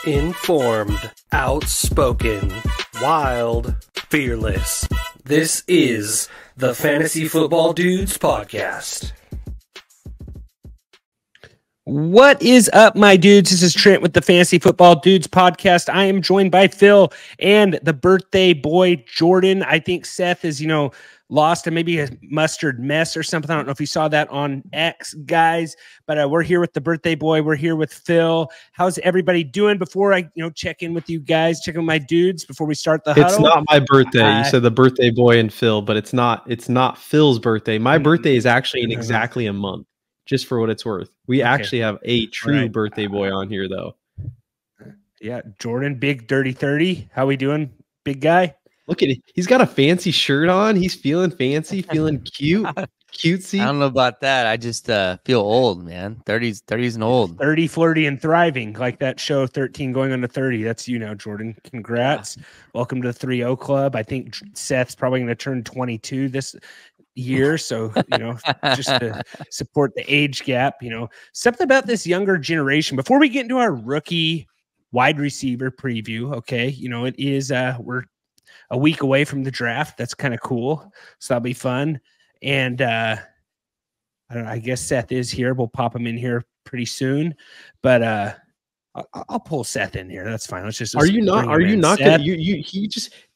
Informed, outspoken, wild, fearless. This is the Fantasy Football Dudes Podcast. What is up, my dudes? This is Trent with the Fantasy Football Dudes Podcast. I am joined by Phil and the birthday boy, Jordan. I think Seth is, lost and maybe a mustard mess or something. I don't know if you saw that on X, guys, but we're here with the birthday boy. We're here with Phil. How's everybody doing? Before I, check in with you guys, check in with my dudes before we start the huddle. It's not my birthday. You said the birthday boy and Phil, but it's not Phil's birthday. My birthday is actually in exactly a month, just for what it's worth. We actually have a true birthday boy on here, though. Yeah, Jordan, big dirty 30. How we doing, big guy? Look at it. He's got a fancy shirt on. He's feeling fancy, feeling cute, cutesy. I don't know about that. I just feel old, man. 30's and old. 30, flirty, and thriving, like that show 13 going on to 30. That's you now, Jordan. Congrats. Yeah. Welcome to the 3-0 Club. I think Seth's probably going to turn 22 this year. So, just to support the age gap, something about this younger generation. Before we get into our rookie wide receiver preview, okay, it is, we're a week away from the draft. That's kind of cool. So that'll be fun. And I guess Seth is here. We'll pop him in here pretty soon. But I'll pull Seth in here. That's fine. Let's just. Are you not gonna,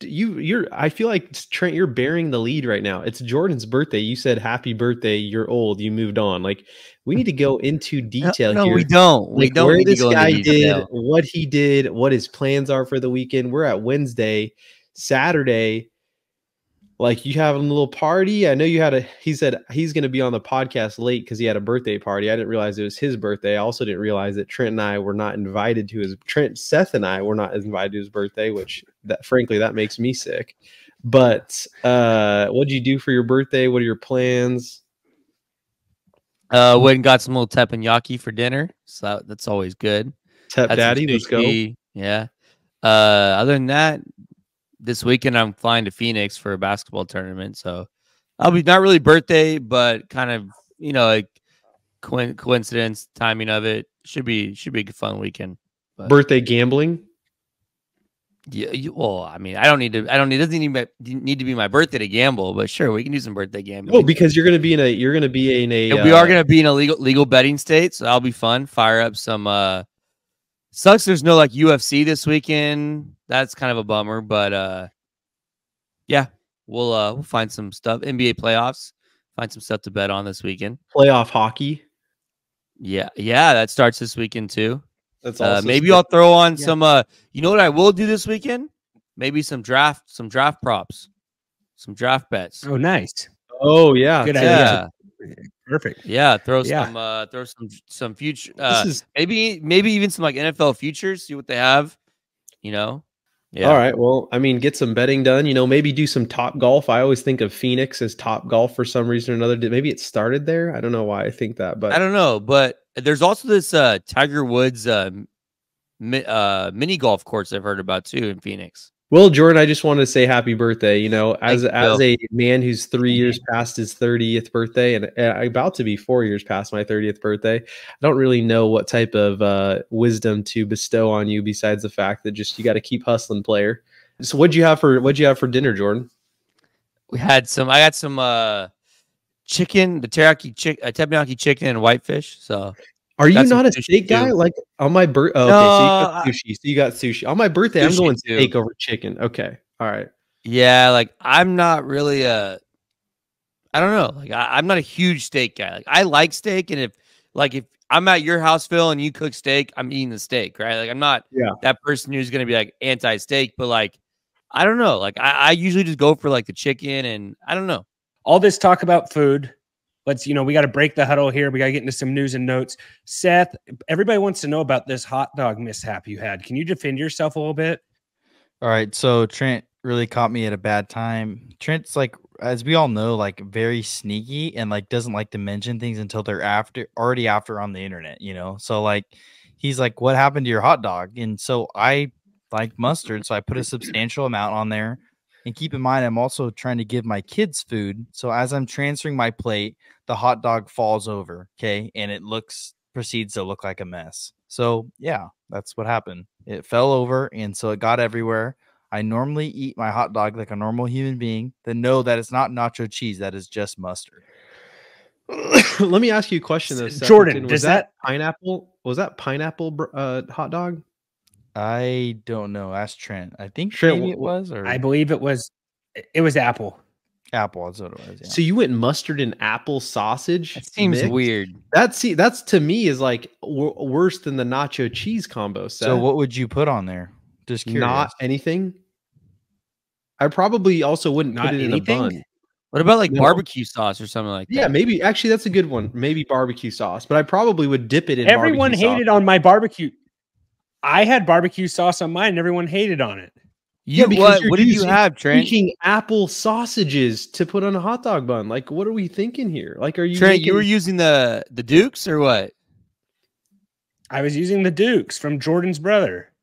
you're I feel like, Trent, you're bearing the lead right now. It's Jordan's birthday. You said happy birthday. You're old. You moved on. Like, we need to go into detail here. No, we don't. We don't. Where this guy did, what he did, what his plans are for the weekend. We're at Wednesday. Saturday, like, you having a little party. I know you had he said he's going to be on the podcast late because he had a birthday party. I didn't realize it was his birthday. I also didn't realize that Trent and I were not invited to Seth and I were not invited to his birthday, which frankly, that makes me sick. But what'd you do for your birthday? What are your plans? Went and got some little teppanyaki for dinner. So that's always good. Tep daddy, let's go. Yeah. Other than that, this weekend I'm flying to Phoenix for a basketball tournament, so I'll be not really birthday, but kind of like coincidence, timing of it. Should be a fun weekend. But birthday gambling. Yeah, well, I mean, it doesn't need to be my birthday to gamble, but sure, we can do some birthday gambling. Oh, because you're gonna be in a we are gonna be in a legal betting state, so that'll be fun. Fire up some. Sucks there's no like UFC this weekend. That's kind of a bummer, but yeah, we'll find some stuff. NBA playoffs, find some stuff to bet on this weekend. Playoff hockey. Yeah, that starts this weekend too. That's awesome. Maybe I'll throw on some you know what I will do this weekend? Maybe some draft props. Some draft bets. Oh, nice. Oh, yeah. Good idea. Perfect. Yeah, throw some future maybe even some like NFL futures, see what they have, Yeah. All right. Well, I mean, get some betting done, maybe do some Top Golf. I always think of Phoenix as Top Golf for some reason or another. Maybe it started there. I don't know why I think that, but I don't know, but there's also this Tiger Woods mini golf course I've heard about too in Phoenix. Well, Jordan, I just wanted to say happy birthday. As a man who's 3 years past his 30th birthday and about to be 4 years past my 30th birthday, I don't really know what type of wisdom to bestow on you besides the fact that just you got to keep hustling, player. So, what'd you have for dinner, Jordan? I got some chicken, the teppanyaki chicken and whitefish. So. Are you not a steak guy? Like on my birthday? Okay, so you got sushi. On my birthday, I'm going steak over chicken. Okay, all right. Yeah, like I'm not really I don't know. Like I'm not a huge steak guy. Like I like steak, and if I'm at your house, Phil, and you cook steak, I'm eating the steak, right? Like I'm not that person who's gonna be like anti-steak, but like I don't know. Like I usually just go for like the chicken, and I don't know. All this talk about food. Let's, we got to break the huddle here. We got to get into some news and notes. Seth, everybody wants to know about this hot dog mishap you had. Can you defend yourself a little bit? All right. So Trent really caught me at a bad time. Trent's like, as we all know, like very sneaky and like doesn't like to mention things until they're already after on the internet, So like, he's like, what happened to your hot dog? And so I like mustard. So I put a substantial amount on there. And keep in mind, I'm also trying to give my kids food. So as I'm transferring my plate, the hot dog falls over. Okay. And it proceeds to look like a mess. So yeah, that's what happened. It fell over, and so it got everywhere. I normally eat my hot dog like a normal human being. Then know that it's not nacho cheese. That is just mustard. Let me ask you a question, though, Jordan. Was Does that pineapple? Was that pineapple hot dog? I don't know. Ask Trent. I think Trent, maybe it was, or I believe it was. It was apple. apple. That's what it was. Yeah. So you went mustard and apple sausage? That seems mix? weird. That's to me is like worse than the nacho cheese combo. Seth. So what would you put on there? Just curious. Not anything. I probably also wouldn't Not put it anything? in a bun. What about like No. barbecue sauce or something like that? Yeah, maybe. Actually, that's a good one. Maybe barbecue sauce, but I probably would dip it in. Everyone barbecue hated sauce. on my barbecue. I had barbecue sauce on mine. And everyone hated on it. Because you're What did you using have, Trent? Making apple sausages to put on a hot dog bun. Like, what are we thinking here? Like, are you Trent, making... you were using the Dukes or what? I was using the Dukes from Jordan's brother.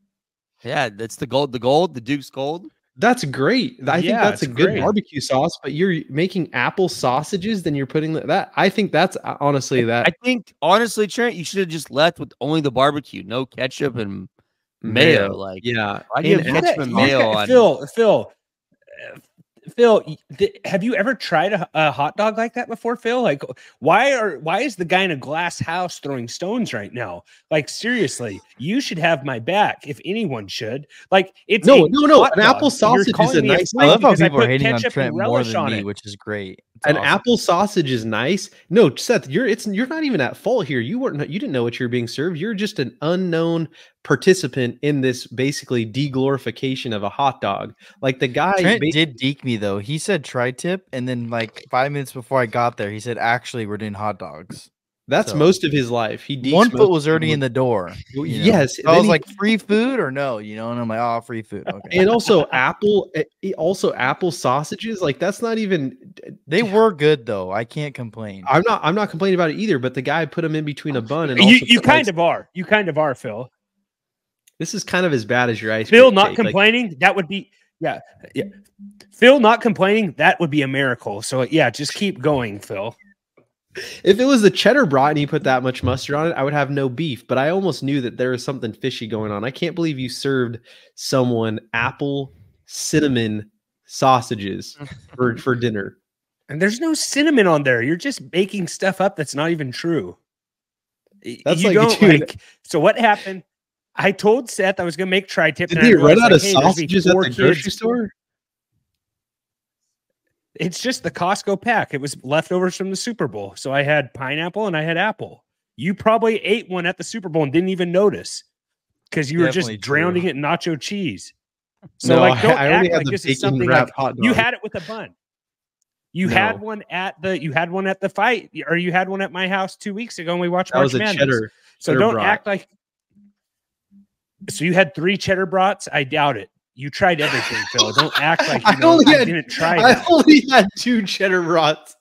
Yeah, that's the Dukes gold. That's great. I think that's a it's good great. barbecue sauce. But you're making apple sausages, then you're putting that. I think that's honestly that. I think honestly, Trent, you should have just left with only the barbecue, no ketchup and mayo. Like, yeah. why do you have And ketchup and mayo on? Phil, have you ever tried a hot dog like that before, Phil? Like, why is the guy in a glass house throwing stones right now? Like, seriously, you should have my back if anyone should. Like, it's No. hot An dog. apple You're sausage is calling a me nice. I love how because I people are put hating on ketchup Trent and more relish than on me, it. which is great. It's An awesome. apple sausage is nice. No, Seth, you're not even at fault here. You didn't know what you're being served. You're just an unknown participant in this basically deglorification of a hot dog. Like the guy Trent did deke me though. He said tri-tip, and then like 5 minutes before I got there, he said, "Actually, we're doing hot dogs." That's So, most of his life. He dekes one most foot was of already his- in the door. you know? Yes, So I then was he- like, "Free food or no?" You know, and I'm like, "Oh, free food." Okay. and also apple sausages. Like that's not even. They were good though. I can't complain. I'm not complaining about it either. But the guy put them in between a bun and You kind of are. You kind of are, Phil. This is kind of as bad as your ice. Phil cream not cake. Like, complaining, that would be yeah. Phil not complaining, that would be a miracle. So yeah, just keep going, Phil. if it was the cheddar brat and you put that much mustard on it, I would have no beef. But I almost knew that there was something fishy going on. I can't believe you served someone apple cinnamon sausages for dinner. And there's no cinnamon on there. You're just making stuff up that's not even true. That's you like, don't dude. like. So what happened? I told Seth I was gonna make tri-tip. Did and I they run realized, out like, of hey, there's gonna be sausages at 4 the grocery kids. store? It's just the Costco pack. It was leftovers from the Super Bowl. So I had pineapple and I had apple. You probably ate one at the Super Bowl and didn't even notice because you were Definitely just drowning true. it in nacho cheese. So No, like, don't I only act had like the this is bacon something wrapped like hot you dog. had it with a bun. You No. had one at the fight, or you had one at my house 2 weeks ago and we watched That March was a Madness. cheddar. So cheddar don't brat. act like. So you had 3 cheddar brats? I doubt it. You tried everything, Phil. Don't act like I only had- didn't try I that. only had 2 cheddar brats.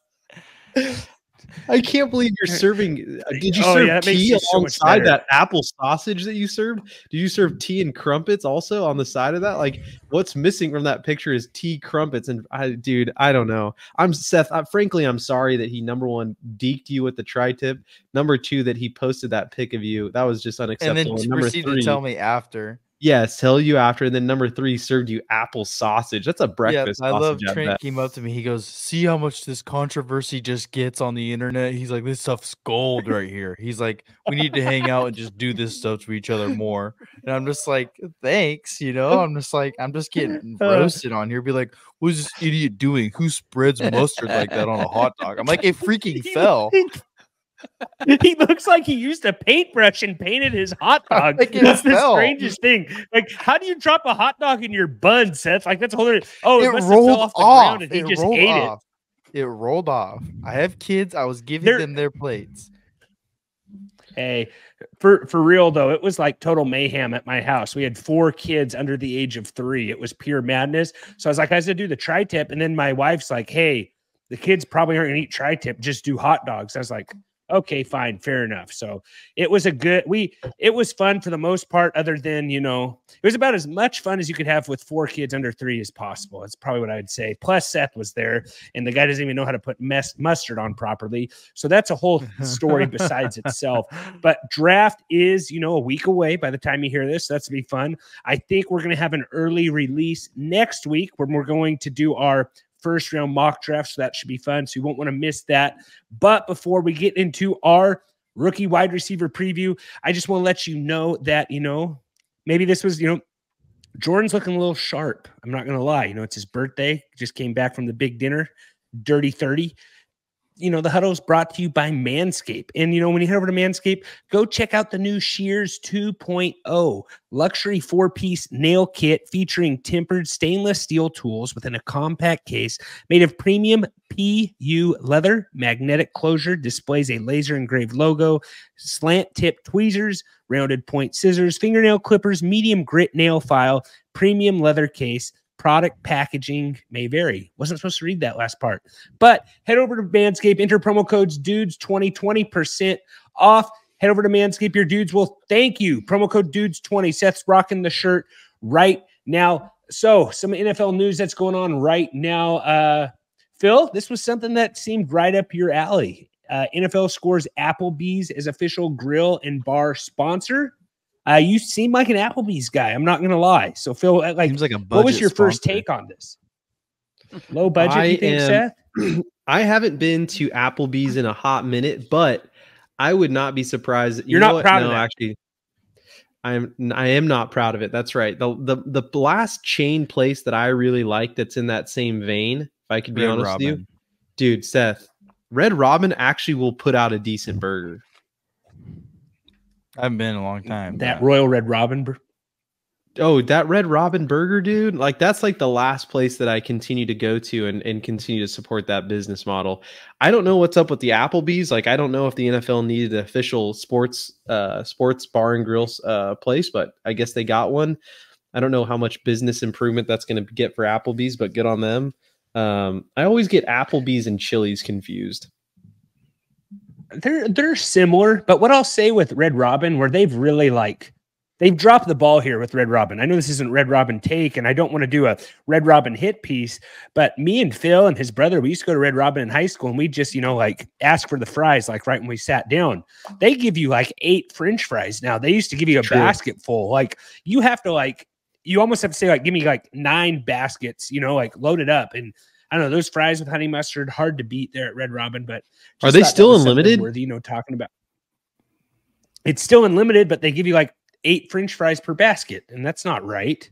I can't believe you're serving. Did you Oh, serve yeah, that makes tea it so much alongside better. that apple sausage that you served? Did you serve tea and crumpets also on the side of that? Like, what's missing from that picture is tea, crumpets, and dude, I don't know. I'm Seth. Frankly, I'm sorry that he number 1 deked you with the tri-tip. Number 2, that he posted that pic of you. That was just And unacceptable. then Number proceeded 3, to tell me after. yes, tell you after. And then number 3 served you apple sausage. That's a breakfast. I love sausage, I Trent bet. came up to me. He goes, "See how much this controversy just gets on the internet?" He's like, "This stuff's gold right here." He's like, "We need to hang out and just do this stuff to each other more." And I'm just like, "Thanks," you know. I'm just getting roasted on here. Be like, "What's this idiot doing? Who spreads mustard like that on a hot dog?" I'm like, "It freaking fell." He looks like he used a paintbrush and painted his hot dog. Like it That's the fell. strangest thing. Like, how do you drop a hot dog in your bun, Seth? Like, that's a whole other. Oh, it It must have fell rolled off the off. ground and he It just rolled ate off. It rolled off. I have kids. I was giving There- them their plates. it. Hey, for real though, it was like total mayhem at my house. We had 4 kids under the age of 3. It was pure madness. So I was like, I said, do the tri-tip, and then my wife's like, "Hey, the kids probably aren't gonna eat tri-tip. Just do hot dogs." I was like, Okay, fine, fair enough. So it was it was fun for the most part, other than, you know, it was about as much fun as you could have with 4 kids under 3 as possible. That's probably what I'd say. Plus Seth was there, and the guy doesn't even know how to put mustard on properly. So that's a whole story besides itself. But draft is, you know, a week away by the time you hear this. So that's going to be fun. I think we're going to have an early release next week when we're going to do our first round mock draft. So that should be fun. So you won't want to miss that. But before we get into our rookie wide receiver preview, I just want to let you know that, you know, maybe this was, you know, Jordan's looking a little sharp. I'm not going to lie. You know, it's his birthday. Just came back from the big dinner, Dirty 30. You know, the Huddle is brought to you by Manscaped. And, you know, when you head over to Manscaped, go check out the new Shears 2.0 luxury 4-piece nail kit featuring tempered stainless steel tools within a compact case made of premium PU leather. Magnetic closure displays a laser engraved logo, slant tip tweezers, rounded point scissors, fingernail clippers, medium grit nail file, premium leather case. Product packaging may vary. Wasn't supposed to read that last part. But head over to Manscaped, enter promo codes dudes 20% off. Head over to Manscaped. Your dudes will thank you. Promo code dudes 20. Seth's rocking the shirt right now. So some NFL news that's going on right now. Phil, this was something that seemed right up your alley. NFL scores Applebee's as official grill and bar sponsor. You seem like an Applebee's guy. I'm not going to lie. So, Phil, like a what was your first take on this? Low budget, you think, Seth? I haven't been to Applebee's in a hot minute, but I would not be surprised. You're not proud of that? Actually, I am not proud of it. That's right. The last chain place that I really like that's in that same vein, if I could be honest with you, dude, Seth, Red Robin actually will put out a decent burger. I haven't been in a long time. That Royal Red Robin. That Red Robin burger, dude. Like, that's like the last place that I continue to go to and continue to support that business model. I don't know what's up with the Applebee's. Like, I don't know if the NFL needed an official sports bar and grill place, but I guess they got one. I don't know how much business improvement that's going to get for Applebee's, but good on them. I always get Applebee's and Chili's confused. They're similar, but what I'll say with Red Robin, where they've really they've dropped the ball here with Red Robin. I know this isn't Red Robin take, and I don't want to do a Red Robin hit piece, but me and Phil and his brother, we used to go to Red Robin in high school, and we just, you know, like ask for the fries, like right when we sat down. They give you like 8 French fries now. They used to give you a basket full. Like, you have to you almost have to say like, give me like 9 baskets, you know, like load it up. And I don't know, those fries with honey mustard, hard to beat there at Red Robin. But are they still unlimited? Worthy, you know, talking about it's still unlimited, but they give you like 8 French fries per basket, and that's not right.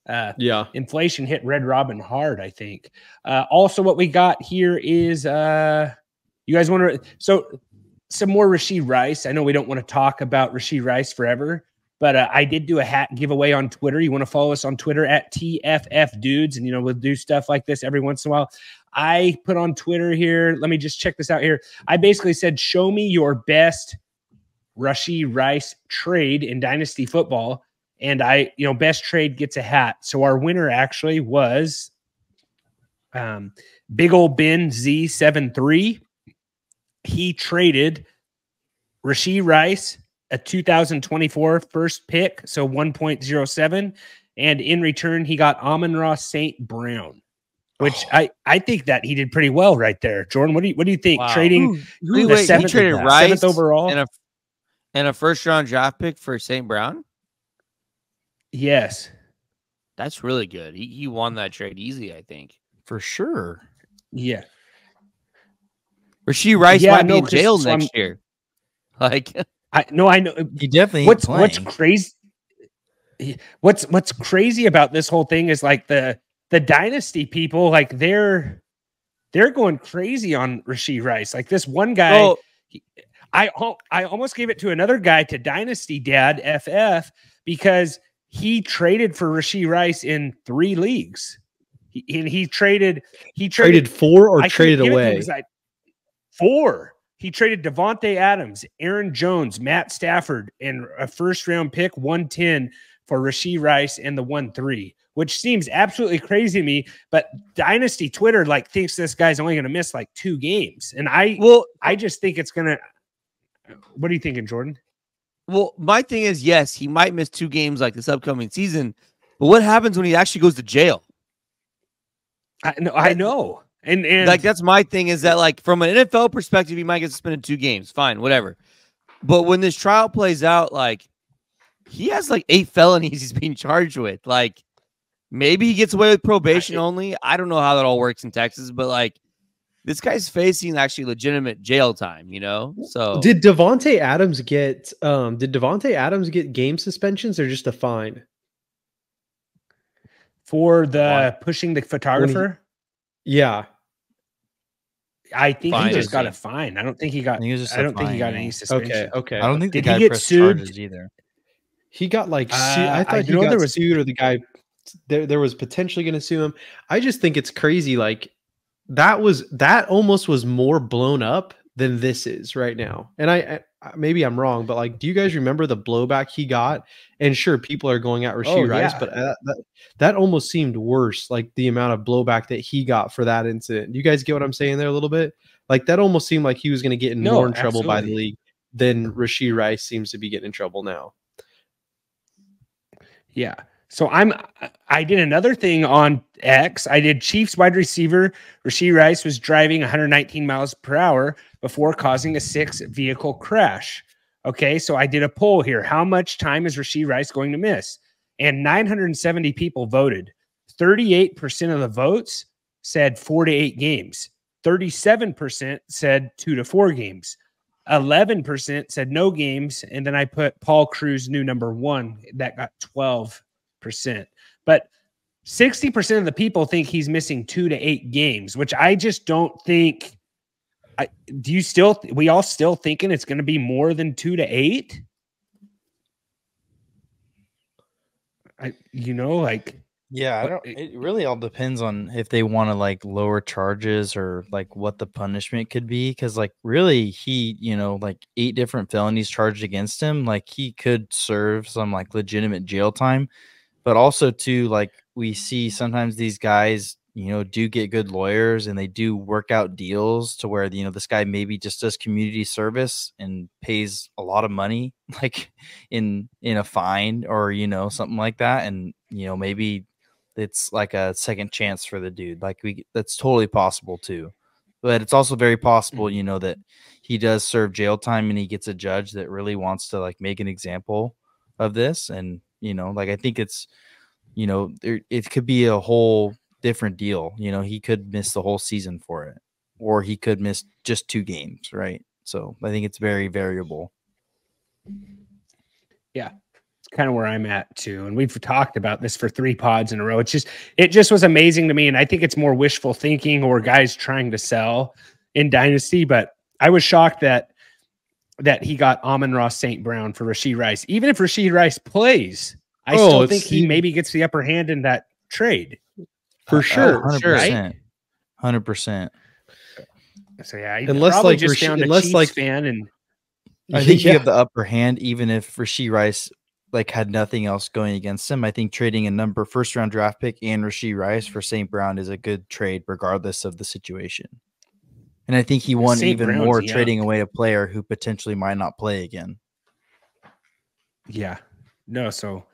Yeah, inflation hit Red Robin hard, I think. Also, what we got here is you guys want to some more Rashee Rice. I know we don't want to talk about Rashee Rice forever, but I did do a hat giveaway on Twitter. You want to follow us on Twitter at tffdudes, and, you know, we'll do stuff like this every once in a while. I put on Twitter here. Let me just check this out here. I basically said, show me your best Rashee Rice trade in Dynasty football. And best trade gets a hat. So our winner actually was Big Ol' Ben Z73. He traded Rashee Rice, a 2024 first pick, so 1.07, and in return he got Amon-Ra St. Brown, which I think that he did pretty well right there. Jordan, what do you think? Wow. Trading he traded Rice 7th overall and a first round draft pick for St. Brown. Yes, that's really good. He won that trade easy, I think, for sure. Yeah, Rashee Rice might be in jail next year. Like. I know he definitely what's crazy. What's crazy about this whole thing is like the Dynasty people, like they're going crazy on Rashee Rice. Like this one guy, I almost gave it to another guy, to Dynasty Dad FF, because he traded for Rashee Rice in 3 leagues. He traded 4 or traded away 4. He traded Devontae Adams, Aaron Jones, Matt Stafford, and a first-round pick, 110, for Rashee Rice and the 1-3, which seems absolutely crazy to me. But Dynasty Twitter thinks this guy's only going to miss 2 games, and I just think it's going to. What are you thinking, Jordan? Well, my thing is, yes, he might miss 2 games like this upcoming season, but what happens when he actually goes to jail? I know. And like, that's my thing, is that, like, from an NFL perspective, he might get suspended 2 games. Fine, whatever. But when this trial plays out, like, he has like 8 felonies he's being charged with. Like, maybe he gets away with probation only. I don't know how that all works in Texas, but like, this guy's facing actually legitimate jail time, you know? So did Devontae Adams get game suspensions or just a fine? For the pushing the photographer? Yeah. I think he just got a fine. I don't think he got any suspension. Okay. I don't think did he get sued either. He got like I thought he got sued, or the guy there was potentially going to sue him. I just think it's crazy. Like that almost was more blown up than this is right now. And I maybe I'm wrong, but like, do you guys remember the blowback he got? And sure, people are going at Rashee Rice, but that almost seemed worse. Like the amount of blowback that he got for that incident. Do you guys get what I'm saying there a little bit? Like that almost seemed like he was going to get in more in trouble by the league than Rashee Rice seems to be getting in trouble now. Yeah. So I did another thing on X. I did Chiefs wide receiver Rashee Rice was driving 119 miles per hour before causing a 6-vehicle crash. Okay, so I did a poll here. How much time is Rashee Rice going to miss? And 970 people voted. 38% of the votes said 4 to 8 games. 37% said 2 to 4 games. 11% said no games. And then I put Paul Cruz new number 1. That got 12%. But 60% of the people think he's missing 2 to 8 games, which I just don't think. We all still thinking it's going to be more than 2 to 8? Yeah, it really all depends on if they want to like lower charges or like what the punishment could be. Cause like really he, like 8 different felonies charged against him. Like he could serve some like legitimate jail time, but also too, like we see sometimes these guys, do get good lawyers and they do work out deals to where, this guy maybe just does community service and pays a lot of money, like in a fine or, something like that. And, maybe it's like a second chance for the dude. Like that's totally possible too. But it's also very possible, that he does serve jail time and he gets a judge that really wants to like make an example of this. And, like, I think it's, it could be a whole different deal. He could miss the whole season for it, or he could miss just 2 games. Right. So I think it's very variable. Yeah. It's kind of where I'm at too. And we've talked about this for 3 pods in a row. It just was amazing to me. And I think it's more wishful thinking or guys trying to sell in Dynasty, but I was shocked that he got Amon-Ra St. Brown for Rashee Rice. Even if Rashee Rice plays, I still think he maybe gets the upper hand in that trade. For sure. 100%. 100%. So yeah, unless like just found a Chiefs fan, and I think you have the upper hand even if Rashee Rice like had nothing else going against him. I think trading a first round draft pick and Rashee Rice for St. Brown is a good trade regardless of the situation. And I think he won even more trading away a player who potentially might not play again. Yeah. No, so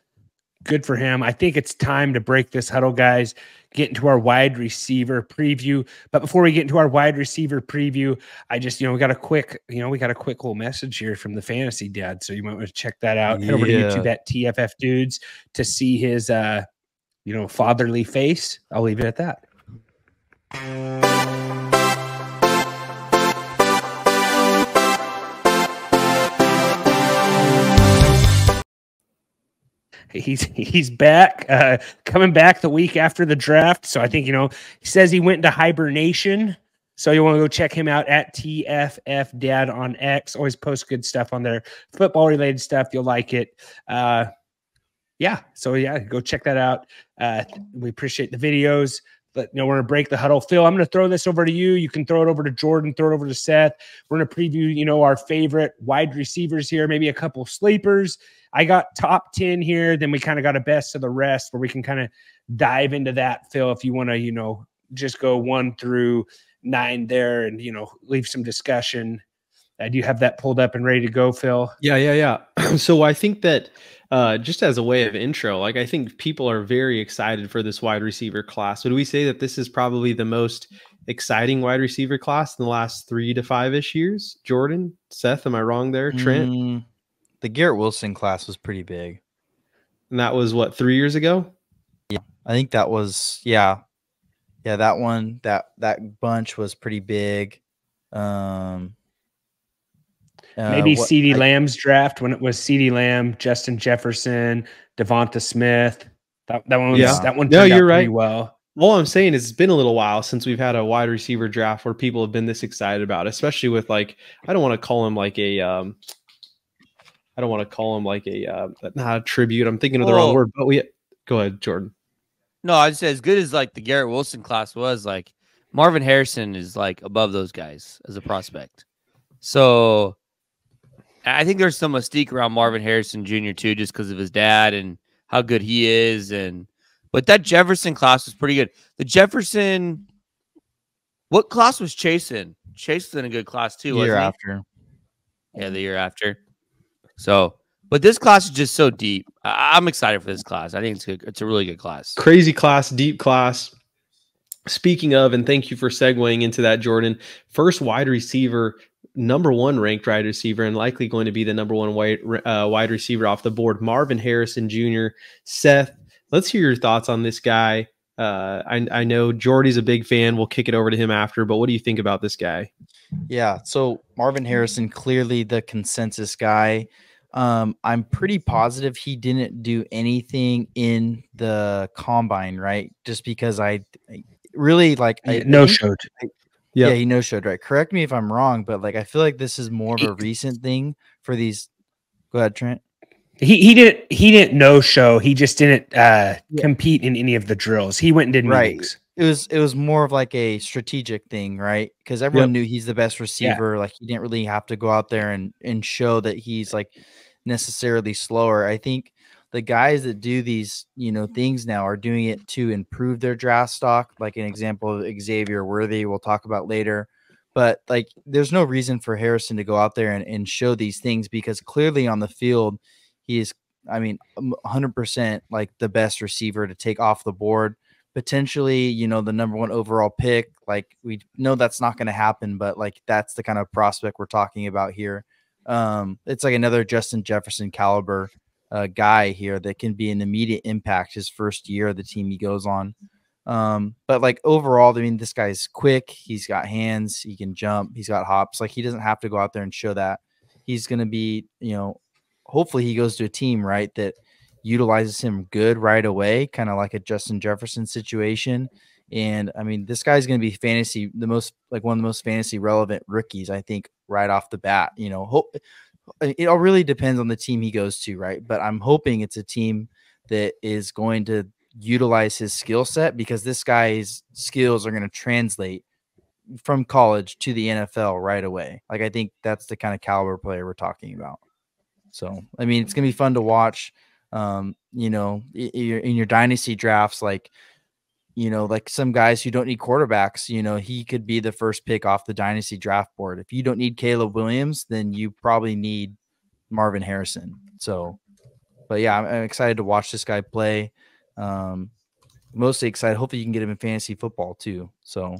good for him. I think it's time to break this huddle, guys. Get into our wide receiver preview. But before we get into our wide receiver preview, I just, we got a quick little message here from the Fantasy Dad. So you might want to check that out. Head over to YouTube at tffdudes to see his, fatherly face. I'll leave it at that. He's back, coming back the week after the draft. So I think, he says he went into hibernation. So you want to go check him out at TFF Dad on X. Always post good stuff on there. Football related stuff. You'll like it. So go check that out. We appreciate the videos. But we're going to break the huddle. Phil, I'm going to throw this over to you. You can throw it over to Jordan, throw it over to Seth. We're going to preview, our favorite wide receivers here, maybe a couple sleepers. I got top 10 here. Then we kind of got a best of the rest where we can kind of dive into that, Phil, if you want to, just go 1 through 9 there and, leave some discussion Do you have that pulled up and ready to go, Phil? Yeah. So I think that just as a way of intro, like I think people are very excited for this wide receiver class. Would we say that this is probably the most exciting wide receiver class in the last 3 to 5-ish years? Jordan, Seth, am I wrong there? Trent? The Garrett Wilson class was pretty big. And that was what, 3 years ago? Yeah, I think that was that one, that bunch was pretty big. Maybe CeeDee Lamb's draft when it was CeeDee Lamb, Justin Jefferson, Devonta Smith. That one turned out you're right. pretty well. All I'm saying is it's been a little while since we've had a wide receiver draft where people have been this excited about, especially with like, I don't want to call him like a not a tribute. I'm thinking of the wrong word, but go ahead, Jordan. No, I'd say as good as like the Garrett Wilson class was, like Marvin Harrison is like above those guys as a prospect. So I think there's some mystique around Marvin Harrison Jr. too, just because of his dad and how good he is. But that Jefferson class was pretty good. The Jefferson, what class was Chase in? Chase was in a good class too. The year after. Yeah, the year after. So, but this class is just so deep. I'm excited for this class. I think it's good. It's a really good class. Crazy class, deep class. Speaking of, and thank you for segueing into that, Jordan. First wide receiver, number 1 ranked wide receiver, and likely going to be the number 1 wide receiver off the board, Marvin Harrison Jr. Seth, let's hear your thoughts on this guy. I know Jordy's a big fan. We'll kick it over to him after, but what do you think about this guy? Yeah, so Marvin Harrison, clearly the consensus guy. I'm pretty positive he didn't do anything in the combine, right? Just because I really like no-showed. Yeah, he no-showed, right? Correct me if I'm wrong, but like I feel like this is more of a recent thing for these. Go ahead, Trent. He didn't no-show. He just didn't compete in any of the drills. He went and did meetings. It was more of like a strategic thing, right? Because everyone knew he's the best receiver. Like he didn't really have to go out there and show that he's like necessarily slower. I think the guys that do these, things now are doing it to improve their draft stock. Like an example of Xavier Worthy, we'll talk about later. But like, there's no reason for Harrison to go out there and show these things because clearly on the field, he is, 100% like the best receiver to take off the board. Potentially, the number 1 overall pick. Like we know that's not going to happen, but like that's the kind of prospect we're talking about here. It's like another Justin Jefferson caliber guy here that can be an immediate impact his first year of the team he goes on. But like overall, this guy's quick. He's got hands. He can jump. He's got hops. Like he doesn't have to go out there and show that. He's going to be, hopefully he goes to a team, right, that utilizes him good right away, kind of like a Justin Jefferson situation. And this guy's going to be one of the most fantasy relevant rookies, I think, right off the bat. It all really depends on the team he goes to, right? But I'm hoping it's a team that is going to utilize his skill set because this guy's skills are going to translate from college to the NFL right away. Like I think that's the kind of caliber player we're talking about. So, it's going to be fun to watch. In your dynasty drafts, like some guys who don't need quarterbacks, he could be the first pick off the dynasty draft board. If you don't need Caleb Williams, then you probably need Marvin Harrison. So, but yeah, I'm excited to watch this guy play. Mostly excited. Hopefully you can get him in fantasy football too. So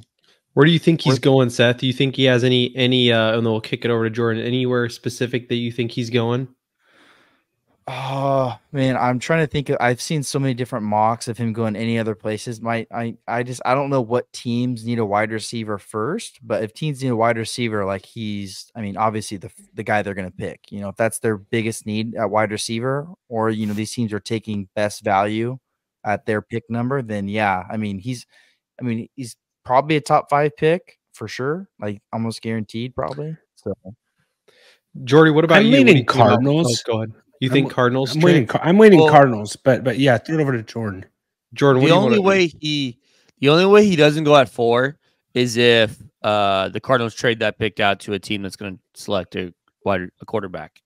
where do you think he's going, Seth? Do you think he has any, and then we'll kick it over to Jordan, anywhere specific that you think he's going? Oh man, I'm trying to think. I've seen so many different mocks of him going any other places. I don't know what teams need a wide receiver first, but if teams need a wide receiver, like he's, obviously the guy they're going to pick. If that's their biggest need at wide receiver, or these teams are taking best value at their pick number, then yeah, he's probably a top 5 pick for sure, like almost guaranteed, probably. So, Jordy, what about you? I'm leaning Cardinals. Go ahead. You think Cardinals? I'm waiting Cardinals, but yeah, throw it over to Jordan. Jordan, the only way he doesn't go at 4 is if the Cardinals trade that pick out to a team that's going to select a quarterback.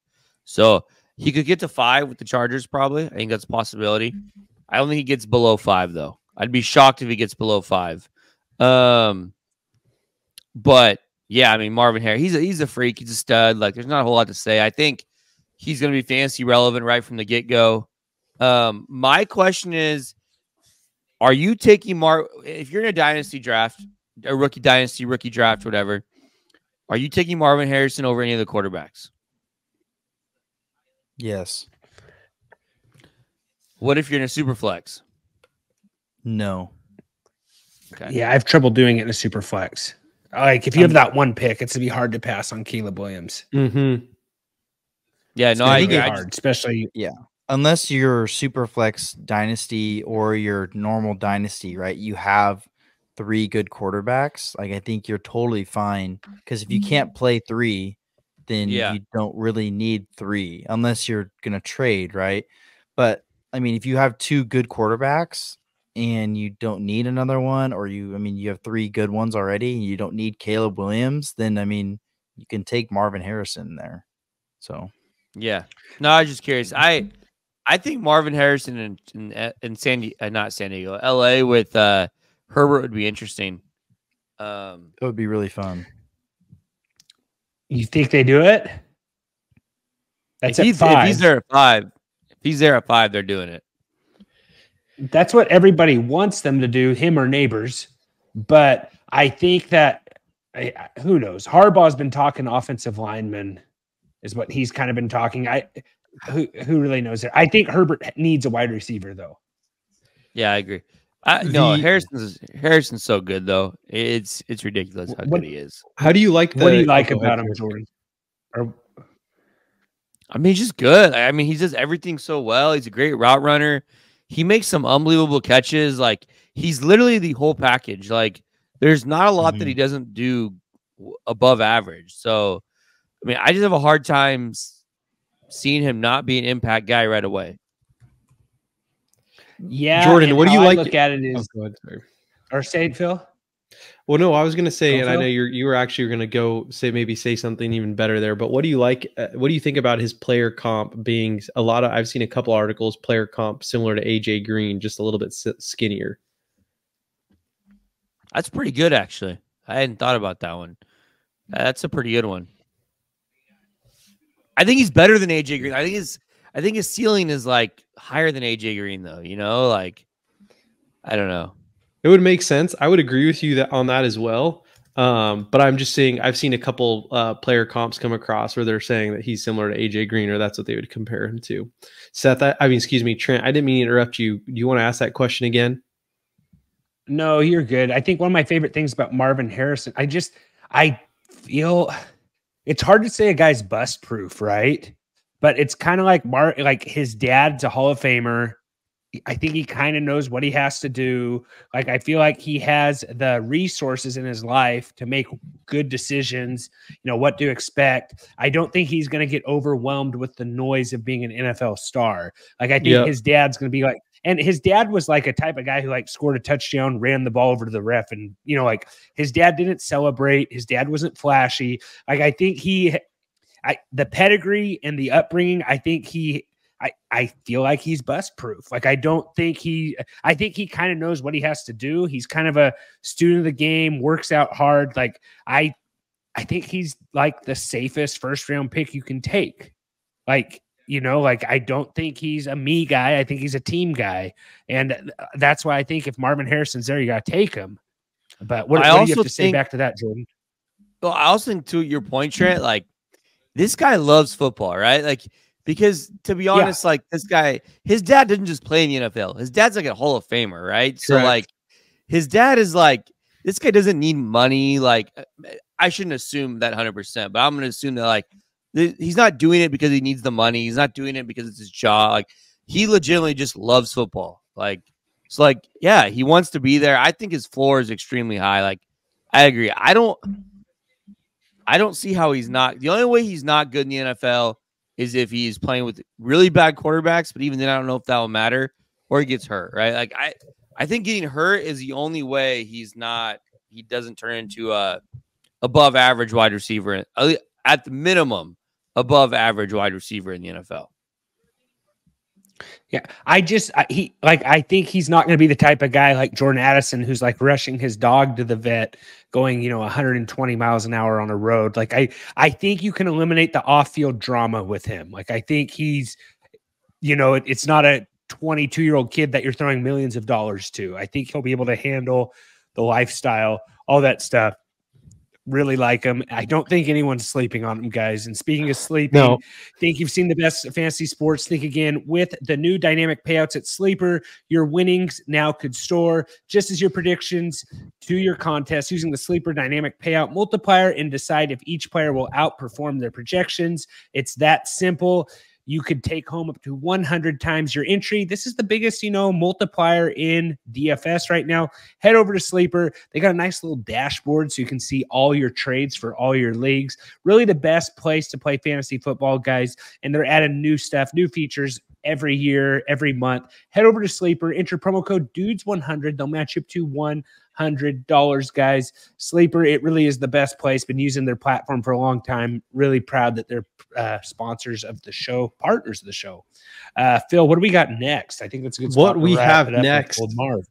So he could get to 5 with the Chargers, probably. I think that's a possibility. I don't think he gets below 5 though. I'd be shocked if he gets below 5. But Yeah, I mean Marvin Harrison, he's a freak. He's a stud. Like, there's not a whole lot to say. I think he's going to be fantasy relevant right from the get go. My question is, are you taking if you're in a dynasty draft, a rookie draft, whatever? Are you taking Marvin Harrison over any of the quarterbacks? Yes. What if you're in a super flex? No. Okay. Yeah, I have trouble doing it in a super flex. Like, if you have that one pick, it's gonna be hard to pass on Caleb Williams. Mm-hmm. Yeah, no, I think agree. it's hard, especially Unless you're super flex dynasty or your normal dynasty, right? You have 3 good quarterbacks. Like, I think you're totally fine, because if you can't play 3, then you don't really need 3 unless you're gonna trade, right? But I mean, if you have 2 good quarterbacks and you don't need another one, or you have 3 good ones already and you don't need Caleb Williams, then I mean, you can take Marvin Harrison there. So yeah, no, I was just curious. I think Marvin Harrison in not San Diego, LA with Herbert would be interesting. it would be really fun. you think they do it? That's if he's there at 5, they're doing it. That's what everybody wants them to do, him or Nabers. But I think that who knows? Harbaugh's been talking offensive linemen, is what he's kind of been talking. Who really knows it? I think Herbert needs a wide receiver, though. Yeah, I agree. Harrison's so good though. It's ridiculous how good he is. How do you like? What do you like about him, Jordan? I mean, he's just good. I mean, he does everything so well. He's a great route runner. He makes some unbelievable catches. Like, he's literally the whole package. Like, there's not a lot that he doesn't do above average. So, I mean, I just have a hard time seeing him not be an impact guy right away. Yeah, Jordan, what do you like? Look at it is, or say it, Phil. Well, no, I was going to say, and I know you were actually going to go say something even better there. But what do you like? What do you think about his player comp being I've seen a couple articles, player comp similar to AJ Green, just a little bit skinnier. That's pretty good, actually. I hadn't thought about that one. That's a pretty good one. I think he's better than AJ Green. I think his ceiling is like higher than AJ Green, though. You know, like, I don't know. It would make sense. I would agree with you on that as well. But I'm just saying, I've seen a couple player comps come across where they're saying that he's similar to AJ Green, or that's what they would compare him to. Seth, excuse me, Trent, I didn't mean to interrupt you. Do you want to ask that question again? No, you're good. I think one of my favorite things about Marvin Harrison, I feel it's hard to say a guy's bust proof, right? But it's kind of like his dad's a Hall of Famer. I think he kind of knows what he has to do. Like, I feel like he has the resources in his life to make good decisions, you know, what to expect. I don't think he's going to get overwhelmed with the noise of being an NFL star. Like, I think his dad's going to be like, and his dad was like a type of guy who like scored a touchdown, ran the ball over to the ref. And, you know, like his dad didn't celebrate. His dad wasn't flashy. Like, I think the pedigree and the upbringing, I feel like he's bust proof. Like, I think he kind of knows what he has to do. He's kind of a student of the game, works out hard. Like, I think he's like the safest first round pick you can take. Like, you know, like, I don't think he's a me guy. I think he's a team guy. And that's why I think if Marvin Harrison's there, you got to take him. But what do you have to say back to that, Jordan? Well, I also think, to your point, Trent, like, this guy loves football, right? Like, because to be honest, like, this guy, his dad didn't just play in the NFL. His dad's like a Hall of Famer, right? Correct. So, like, his dad is like, this guy doesn't need money. Like, I shouldn't assume that 100%, but I'm going to assume that, like, he's not doing it because he needs the money. He's not doing it because it's his job. Like, he legitimately just loves football. Like, so, like, yeah, he wants to be there. I think his floor is extremely high. Like, I agree. I don't see how he's not. The only way he's not good in the NFL is if he's playing with really bad quarterbacks, but even then, I don't know if that will matter, or he gets hurt, right? Like, I think getting hurt is the only way he doesn't turn into a above average wide receiver, at the minimum, above average wide receiver in the NFL. Yeah, I think he's not going to be the type of guy like Jordan Addison who's like rushing his dog to the vet, going 120 miles an hour on a road. Like I think you can eliminate the off-field drama with him. Like I think he's, it's not a 22-year-old kid that you're throwing millions of dollars to. I think he'll be able to handle the lifestyle, all that stuff. Really like him. I don't think anyone's sleeping on him, guys. And speaking of sleeping, think you've seen the best fantasy sports. Think again with the new dynamic payouts at Sleeper. Your winnings now could store just as your predictions to your contest using the Sleeper dynamic payout multiplier and decide if each player will outperform their projections. It's that simple. You could take home up to 100 times your entry. This is the biggest, multiplier in DFS right now. Head over to Sleeper. They got a nice little dashboard so you can see all your trades for all your leagues. Really the best place to play fantasy football, guys. And they're adding new stuff, new features every year, every month. Head over to Sleeper. Enter promo code DUDES100. They'll match you up to $100, guys. Sleeper, it really is the best place. Been using their platform for a long time. Really proud that they're sponsors of the show, partners of the show. Phil, what do we got next? I think that's a good spot. What we have next, Marv.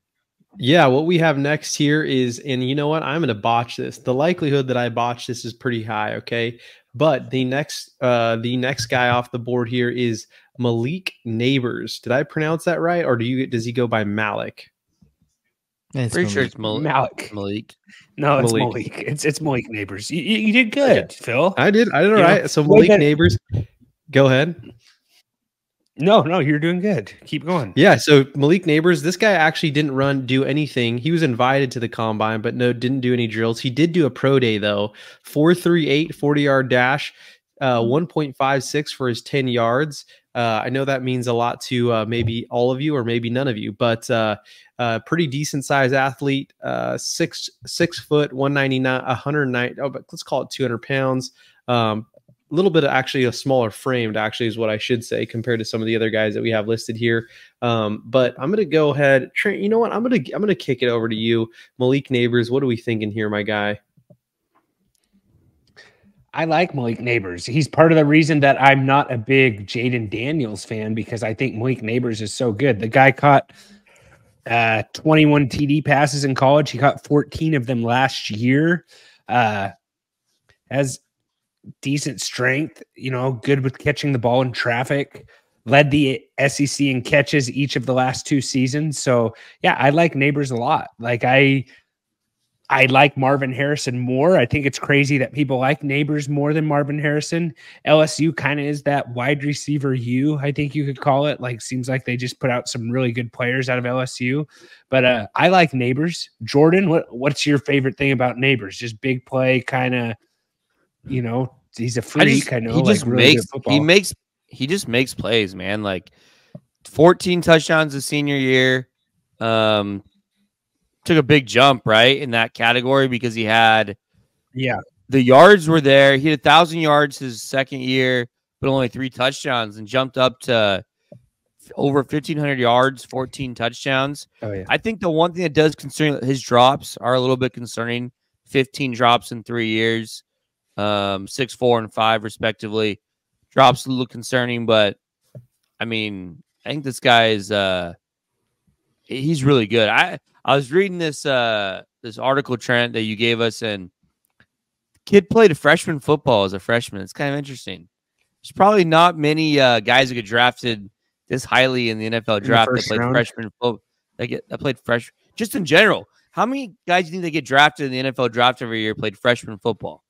Yeah, what we have next here is, and you know what? I'm going to botch this. The likelihood that I botch this is pretty high, okay? But the next guy off the board here is Malik Nabers. Did I pronounce that right, or does he go by Malik? Pretty sure it's Malik. No, it's Malik. It's Malik Nabers. You did good, okay. Phil. I did all right. So Malik Nabers, go ahead. No, you're doing good. Keep going. Yeah, so Malik Nabers, this guy actually didn't do anything. He was invited to the combine, but didn't do any drills. He did do a pro day though. 4.38 40-yard dash, 1.56 for his 10 yards. I know that means a lot to maybe all of you or maybe none of you, but pretty decent size athlete, 6 foot, 199, 109. Oh, but let's call it 200 pounds. A little bit of actually a smaller framed actually is what I should say compared to some of the other guys that we have listed here. But I'm going to go ahead. Trent, you know what? I'm going to kick it over to you. Malik Nabers, what are we thinking here, my guy? I like Malik Nabers. He's part of the reason that I'm not a big Jaden Daniels fan, because I think Malik Nabers is so good. The guy caught 21 TD passes in college. He caught 14 of them last year. Has decent strength, good with catching the ball in traffic, led the SEC in catches each of the last 2 seasons. So yeah, I like Nabers a lot. Like I like Marvin Harrison more. I think it's crazy that people like Nabers more than Marvin Harrison. LSU kind of is that wide receiver U, I think you could call it. Like, seems like they just put out some really good players out of LSU. But I like Nabers. Jordan, what's your favorite thing about Nabers? Just big play, kind of, he's a freak. I know. He just makes plays, man. Like 14 touchdowns his senior year. Took a big jump, right, in that category because he had, the yards were there. He had 1,000 yards his second year, but only 3 touchdowns, and jumped up to over 1,500 yards, 14 touchdowns. Oh yeah. I think the one thing that does concern, his drops are a little bit concerning. 15 drops in 3 years, 6, 4, and 5 respectively. Drops a little concerning, but I mean, I think this guy is he's really good. I was reading this this article, Trent, that you gave us, and the kid played a freshman football as a freshman. It's kind of interesting. There's probably not many guys who get drafted this highly in the NFL draft that played freshman football. That played fresh. Just in general, how many guys do you think they get drafted in the NFL draft every year played freshman football?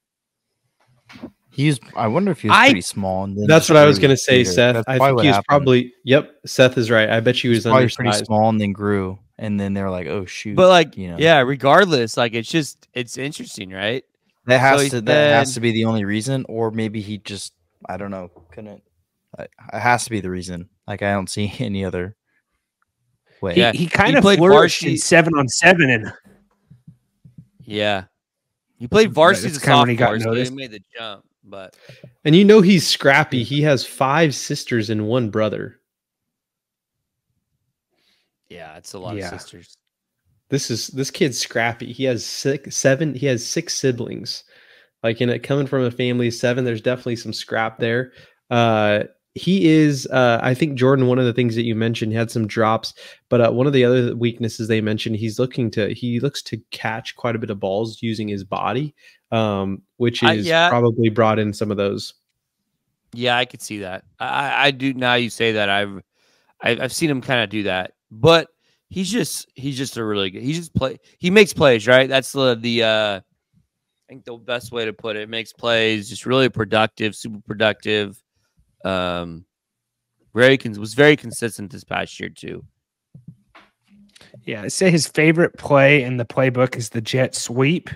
I wonder if he was pretty small. And then that's what I was going to say, Seth. I think he was probably. Yep, Seth is right. I bet he was undersized. Pretty small and then grew, and then they're like, "Oh shoot!" But like, yeah. Regardless, like it's interesting, right? That has to be the only reason, or maybe he just, I don't know, couldn't. It has to be the reason. Like I don't see any other way. He kind of flourished in 7-on-7, and he played varsity as a sophomore, so he made the jump. And he's scrappy. He has 5 sisters and 1 brother. Yeah, it's a lot of sisters. This kid's scrappy. He has 6 siblings. Like coming from a family of 7, there's definitely some scrap there. he is, I think, Jordan, one of the things that you mentioned, he had some drops, but one of the other weaknesses they mentioned, he looks to catch quite a bit of balls using his body, which is probably brought in some of those. Yeah, I could see that. I do. Now you say that, I've seen him kind of do that, but he's just a really good. He makes plays, right? That's the I think the best way to put it. Makes plays, just really productive, super productive. Was very consistent this past year too. Yeah, I say his favorite play in the playbook is the jet sweep.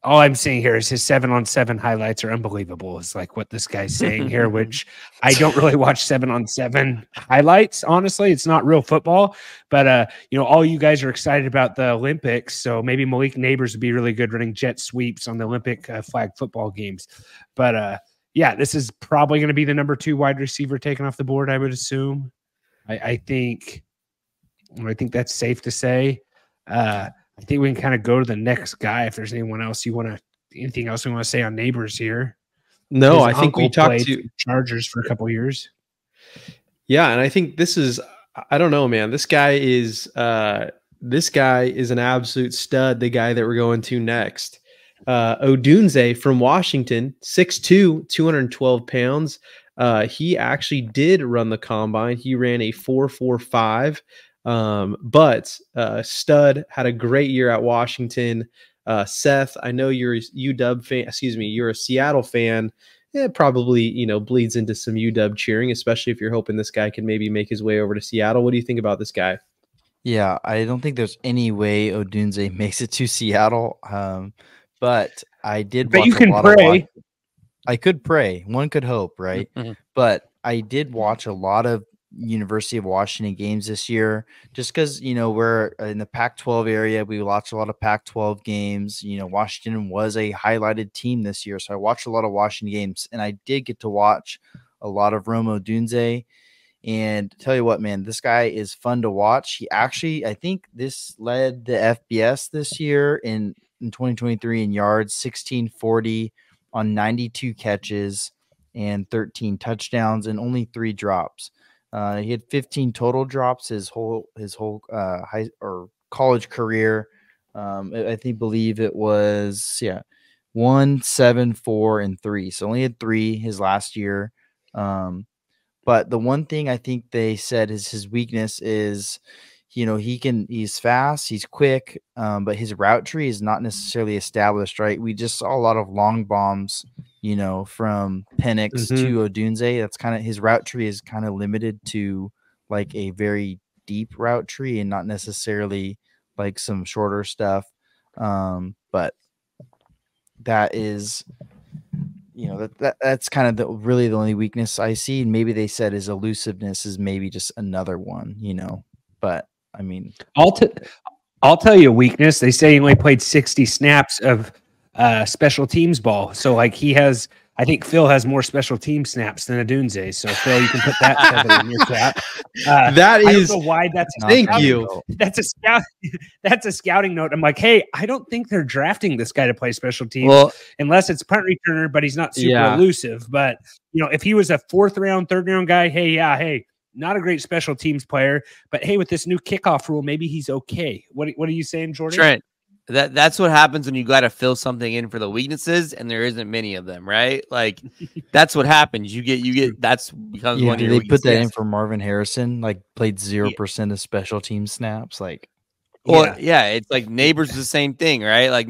All I'm seeing here is his 7-on-7 highlights are unbelievable. It's like what this guy's saying here, which I don't really watch 7-on-7 highlights. Honestly, it's not real football, but all you guys are excited about the Olympics. So maybe Malik Nabers would be really good running jet sweeps on the Olympic flag football games. But yeah, this is probably going to be the number 2 wide receiver taken off the board, I would assume. I think that's safe to say. I think we can kind of go to the next guy. If there's anything else we want to say on Nabers here? No, I think we talked to Chargers for a couple years. Yeah, and I think this is, I don't know, man. This guy is an absolute stud. The guy that we're going to next, Odunze from Washington, 6'2", 212 pounds. He actually did run the combine. He ran a 4.45. But stud, had a great year at Washington. Seth, I know you're a UW fan. Excuse me, you're a Seattle fan. It probably bleeds into some UW cheering, especially if you're hoping this guy can maybe make his way over to Seattle. What do you think about this guy? Yeah, I don't think there's any way Odunze makes it to Seattle. But I did. But you can pray. I could pray. One could hope, right? But I did watch a lot of University of Washington games this year, just because we're in the Pac-12 area. We watched a lot of Pac-12 games. Washington was a highlighted team this year, so I watched a lot of Washington games, and I did get to watch a lot of Rome Odunze. And tell you what, man, this guy is fun to watch. He actually, I think this led the FBS this year in 2023 in yards, 1640 on 92 catches and 13 touchdowns and only 3 drops. He had 15 total drops his whole high or college career. I believe it was 1, 7, 4, and 3. So only had 3 his last year. But the one thing I think they said is his weakness is, he's fast, he's quick, but his route tree is not necessarily established, right? We just saw a lot of long bombs, from Penix to Odunze. That's kind of his route tree is kind of limited to like a very deep route tree and not necessarily like some shorter stuff. But that is, that's kind of really the only weakness I see. And maybe they said his elusiveness is maybe just another one, but I mean, I'll tell you a weakness. They say he only played 60 snaps of special teams ball. So like I think Phil has more special team snaps than Odunze. So Phil, you can put that in your cap. That is, I don't know why that's thank you. That's a scouting note. I'm like, hey, I don't think they're drafting this guy to play special teams unless it's punt returner, but he's not super elusive. But if he was a 4th round, 3rd round guy, hey, not a great special teams player, but hey, with this new kickoff rule, maybe he's okay. What are you saying, Jordan? Trent, that's what happens when you got to fill something in for the weaknesses, and there isn't many of them, right? Like that's what happens. You get that's becomes one of your weaknesses. They put that in for Marvin Harrison, like played 0% of special team snaps, like. It's like Nabers the same thing, right? Like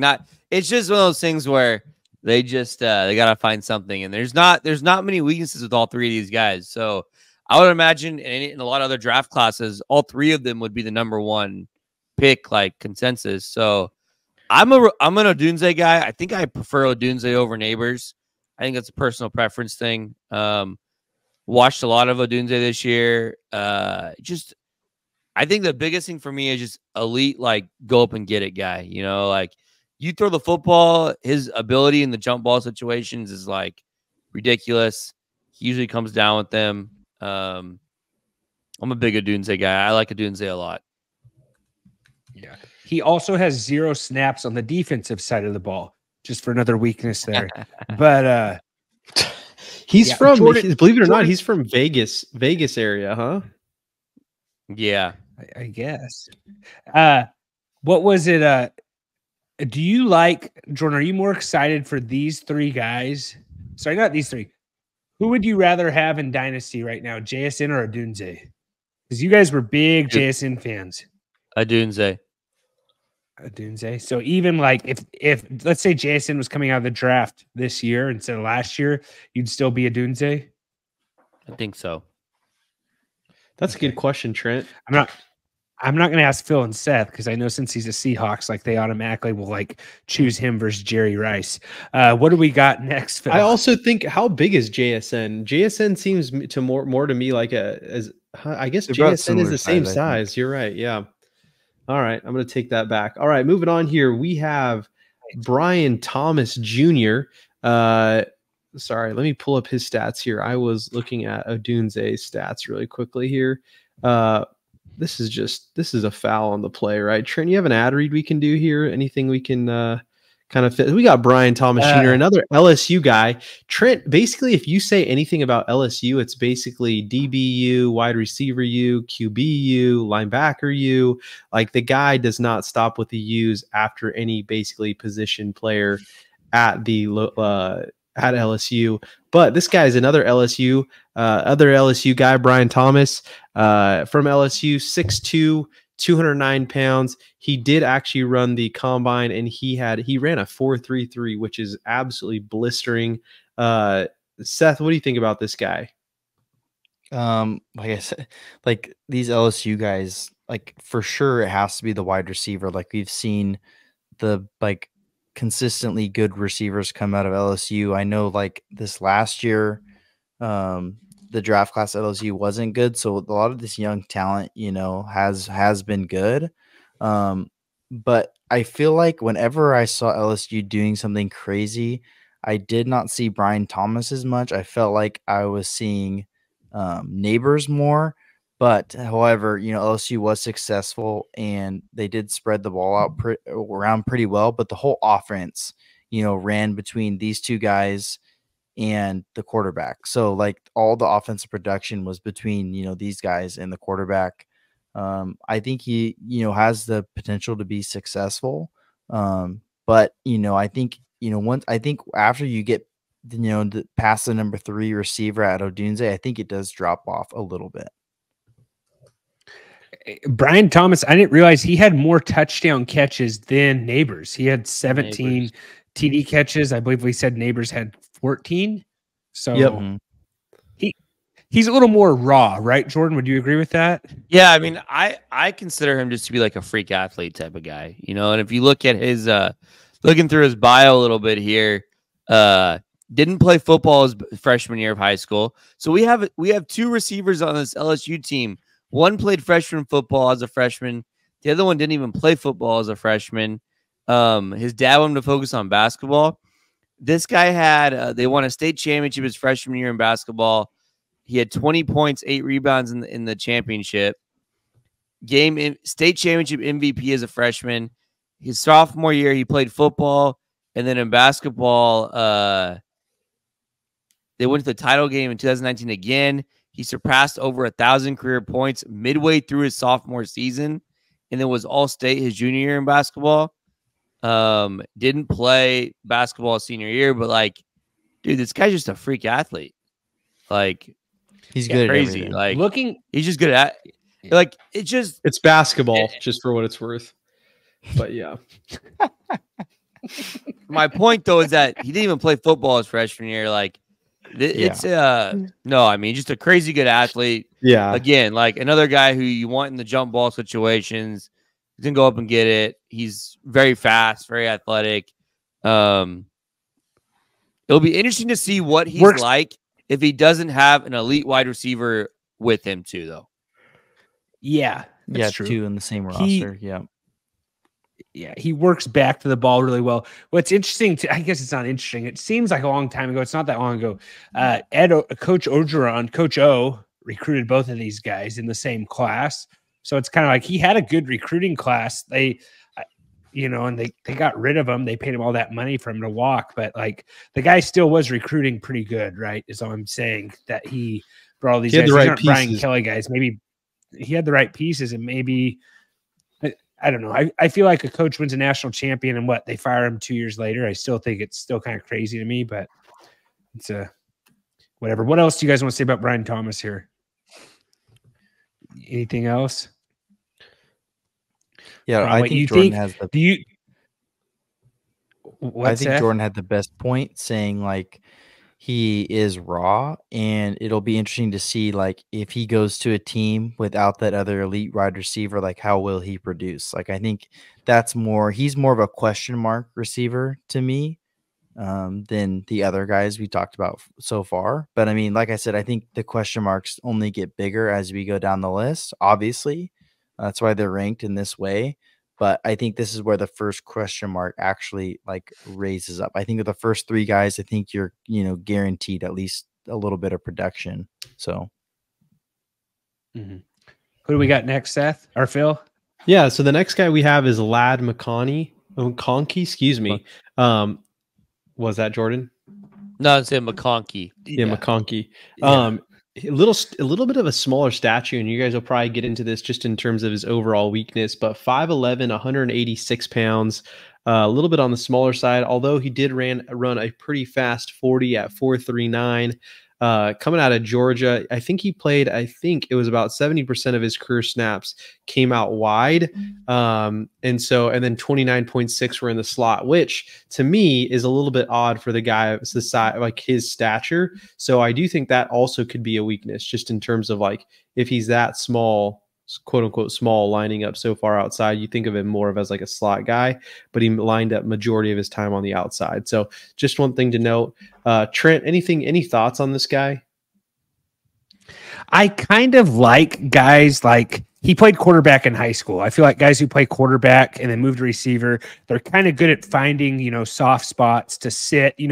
it's just one of those things where they just they gotta find something, and there's not many weaknesses with all 3 of these guys. So I would imagine in a lot of other draft classes, all 3 of them would be the number 1 pick, like consensus. So I'm an Odunze guy. I think I prefer Odunze over Nabers. I think that's a personal preference thing. Watched a lot of Odunze this year. I think the biggest thing for me is just elite, like go up and get it guy. Like you throw the football, his ability in the jump ball situations is like ridiculous. He usually comes down with them. I'm a big Odunze guy. I like Odunze a lot. Yeah. He also has 0 snaps on the defensive side of the ball, just for another weakness there. But He's from, Jordan, believe it or not, he's from Vegas area, huh? Yeah. I guess. What was it? Do you like, Jordan, are you more excited for these three guys? Sorry, not these three. Who would you rather have in Dynasty right now, JSN or Odunze? Because you guys were big JSN fans. Odunze. Odunze. So even like if let's say JSN was coming out of the draft this year instead of last year, you'd still be Odunze? I think so. That's a good question, Trent. I'm not going to ask Phil and Seth because I know since he's a Seahawks, like they automatically will like choose him versus Jerry Rice. What do we got next, Phil? I also think, how big is JSN? JSN seems to more to me like I guess JSN is the same size. You're right. Yeah. All right. I'm going to take that back. All right. Moving on here. We have Brian Thomas Jr. Sorry. Let me pull up his stats here. I was looking at Odunze's stats really quickly here. This is a foul on the play, right? Trent, you have an ad read we can do here? Anything we can kind of fit? We got Brian Thomas Jr., another LSU guy. Trent, basically, if you say anything about LSU, it's basically DBU, wide receiver U, QBU, linebacker U. Like, the guy does not stop with the U's after any basically position player at the at LSU. But this guy is another LSU guy, Brian Thomas, from LSU, 6'2", 209 pounds. He did actually run the combine, and he ran a 4.33, which is absolutely blistering. Seth, what do you think about this guy? Like I said, like these LSU guys, like for sure it has to be the wide receiver. Like we've seen the like consistently good receivers come out of LSU. I know like this last year, the draft class at LSU wasn't good, so a lot of this young talent, you know, has been good. But I feel like whenever I saw LSU doing something crazy, I did not see Brian Thomas as much. I felt like I was seeing Nabers more. But however, you know, LSU was successful and they did spread the ball out around pretty well. But the whole offense, you know, ran between these two guys and the quarterback. So like all the offensive production was between, you know, these guys and the quarterback. I think he, you know, has the potential to be successful. But, you know, I think, you know, after you get, you know, past the number 3 receiver at Odunze, I think it does drop off a little bit. Brian Thomas, I didn't realize he had more touchdown catches than Nabers. He had 17 TD catches. I believe we said Nabers had 14. So yep. He's a little more raw, right, Jordan? Would you agree with that? Yeah, I mean, I consider him just to be like a freak athlete type of guy, you know. And if you look at his looking through his bio a little bit here, didn't play football his freshman year of high school. So we have 2 receivers on this LSU team. One played freshman football as a freshman. The other one didn't even play football as a freshman. His dad wanted him to focus on basketball. This guy had they won a state championship his freshman year in basketball. He had 20 points, 8 rebounds in the championship game. State championship MVP as a freshman. His sophomore year, he played football, and then in basketball, they went to the title game in 2019 again. He surpassed over 1,000 career points midway through his sophomore season, and then was all-state his junior year in basketball. Didn't play basketball senior year, but like, dude, this guy's just a freak athlete. Like, he's good, crazy. At like, looking, he's just good at. Like, it's basketball, just for what it's worth. But yeah, my point though is that he didn't even play football his freshman year. Like, it's no, I mean, just a crazy good athlete. Yeah. Again, like another guy who you want in the jump ball situations. He can go up and get it. He's very fast, very athletic. It'll be interesting to see what he's like if he doesn't have an elite wide receiver with him too, though. Yeah, that's true. 2 in the same roster. Yeah, he works back to the ball really well. What's interesting, I guess it's not interesting. It seems like a long time ago. It's not that long ago. Coach Orgeron, Coach O, recruited both of these guys in the same class. So it's kind of like he had a good recruiting class. They, and they got rid of him. They paid him all that money for him to walk, but like the guy still was recruiting pretty good, right? Is all I'm saying, that he brought all these guys. The right aren't Brian Kelly guys. Maybe he had the right pieces, and maybe I don't know. I feel like a coach wins a national champion and they fire him 2 years later. I still think it's still kind of crazy to me, but it's whatever. What else do you guys want to say about Brian Thomas here? Anything else? Yeah, I think Jordan has the. I think that? Jordan had the best point, saying like he is raw, and it'll be interesting to see like if he goes to a team without that other elite wide receiver, like how will he produce? Like I think he's more of a question mark receiver to me than the other guys we talked about so far. But I mean, like I said, I think the question marks only get bigger as we go down the list. Obviously, that's why they're ranked in this way. But I think this is where the first question mark actually like raises up. I think with the first three guys, I think you're, guaranteed at least a little bit of production. So who do we got next, Seth or Phil? Yeah. So the next guy we have is Lad McConkey, excuse me. Was that Jordan? No, it's McConkey. Yeah, McConkey. A little bit of a smaller statue, and you guys will probably get into this just in terms of his overall weakness, but 5'11", 186 pounds, a little bit on the smaller side, although he did run a pretty fast 40 at 4.39. Coming out of Georgia, I think it was about 70% of his career snaps came out wide. And then 29.6 were in the slot, which to me is a little bit odd for the guy of the size, like his stature. So I do think that also could be a weakness, just in terms of like, if he's that small, quote unquote small, lining up so far outside, you think of him more of as like a slot guy, but he lined up majority of his time on the outside. So just one thing to note. Trent, any thoughts on this guy? I kind of like guys like he played quarterback in high school. I feel like guys who play quarterback and then move to receiver, they're kind of good at finding, soft spots to sit. They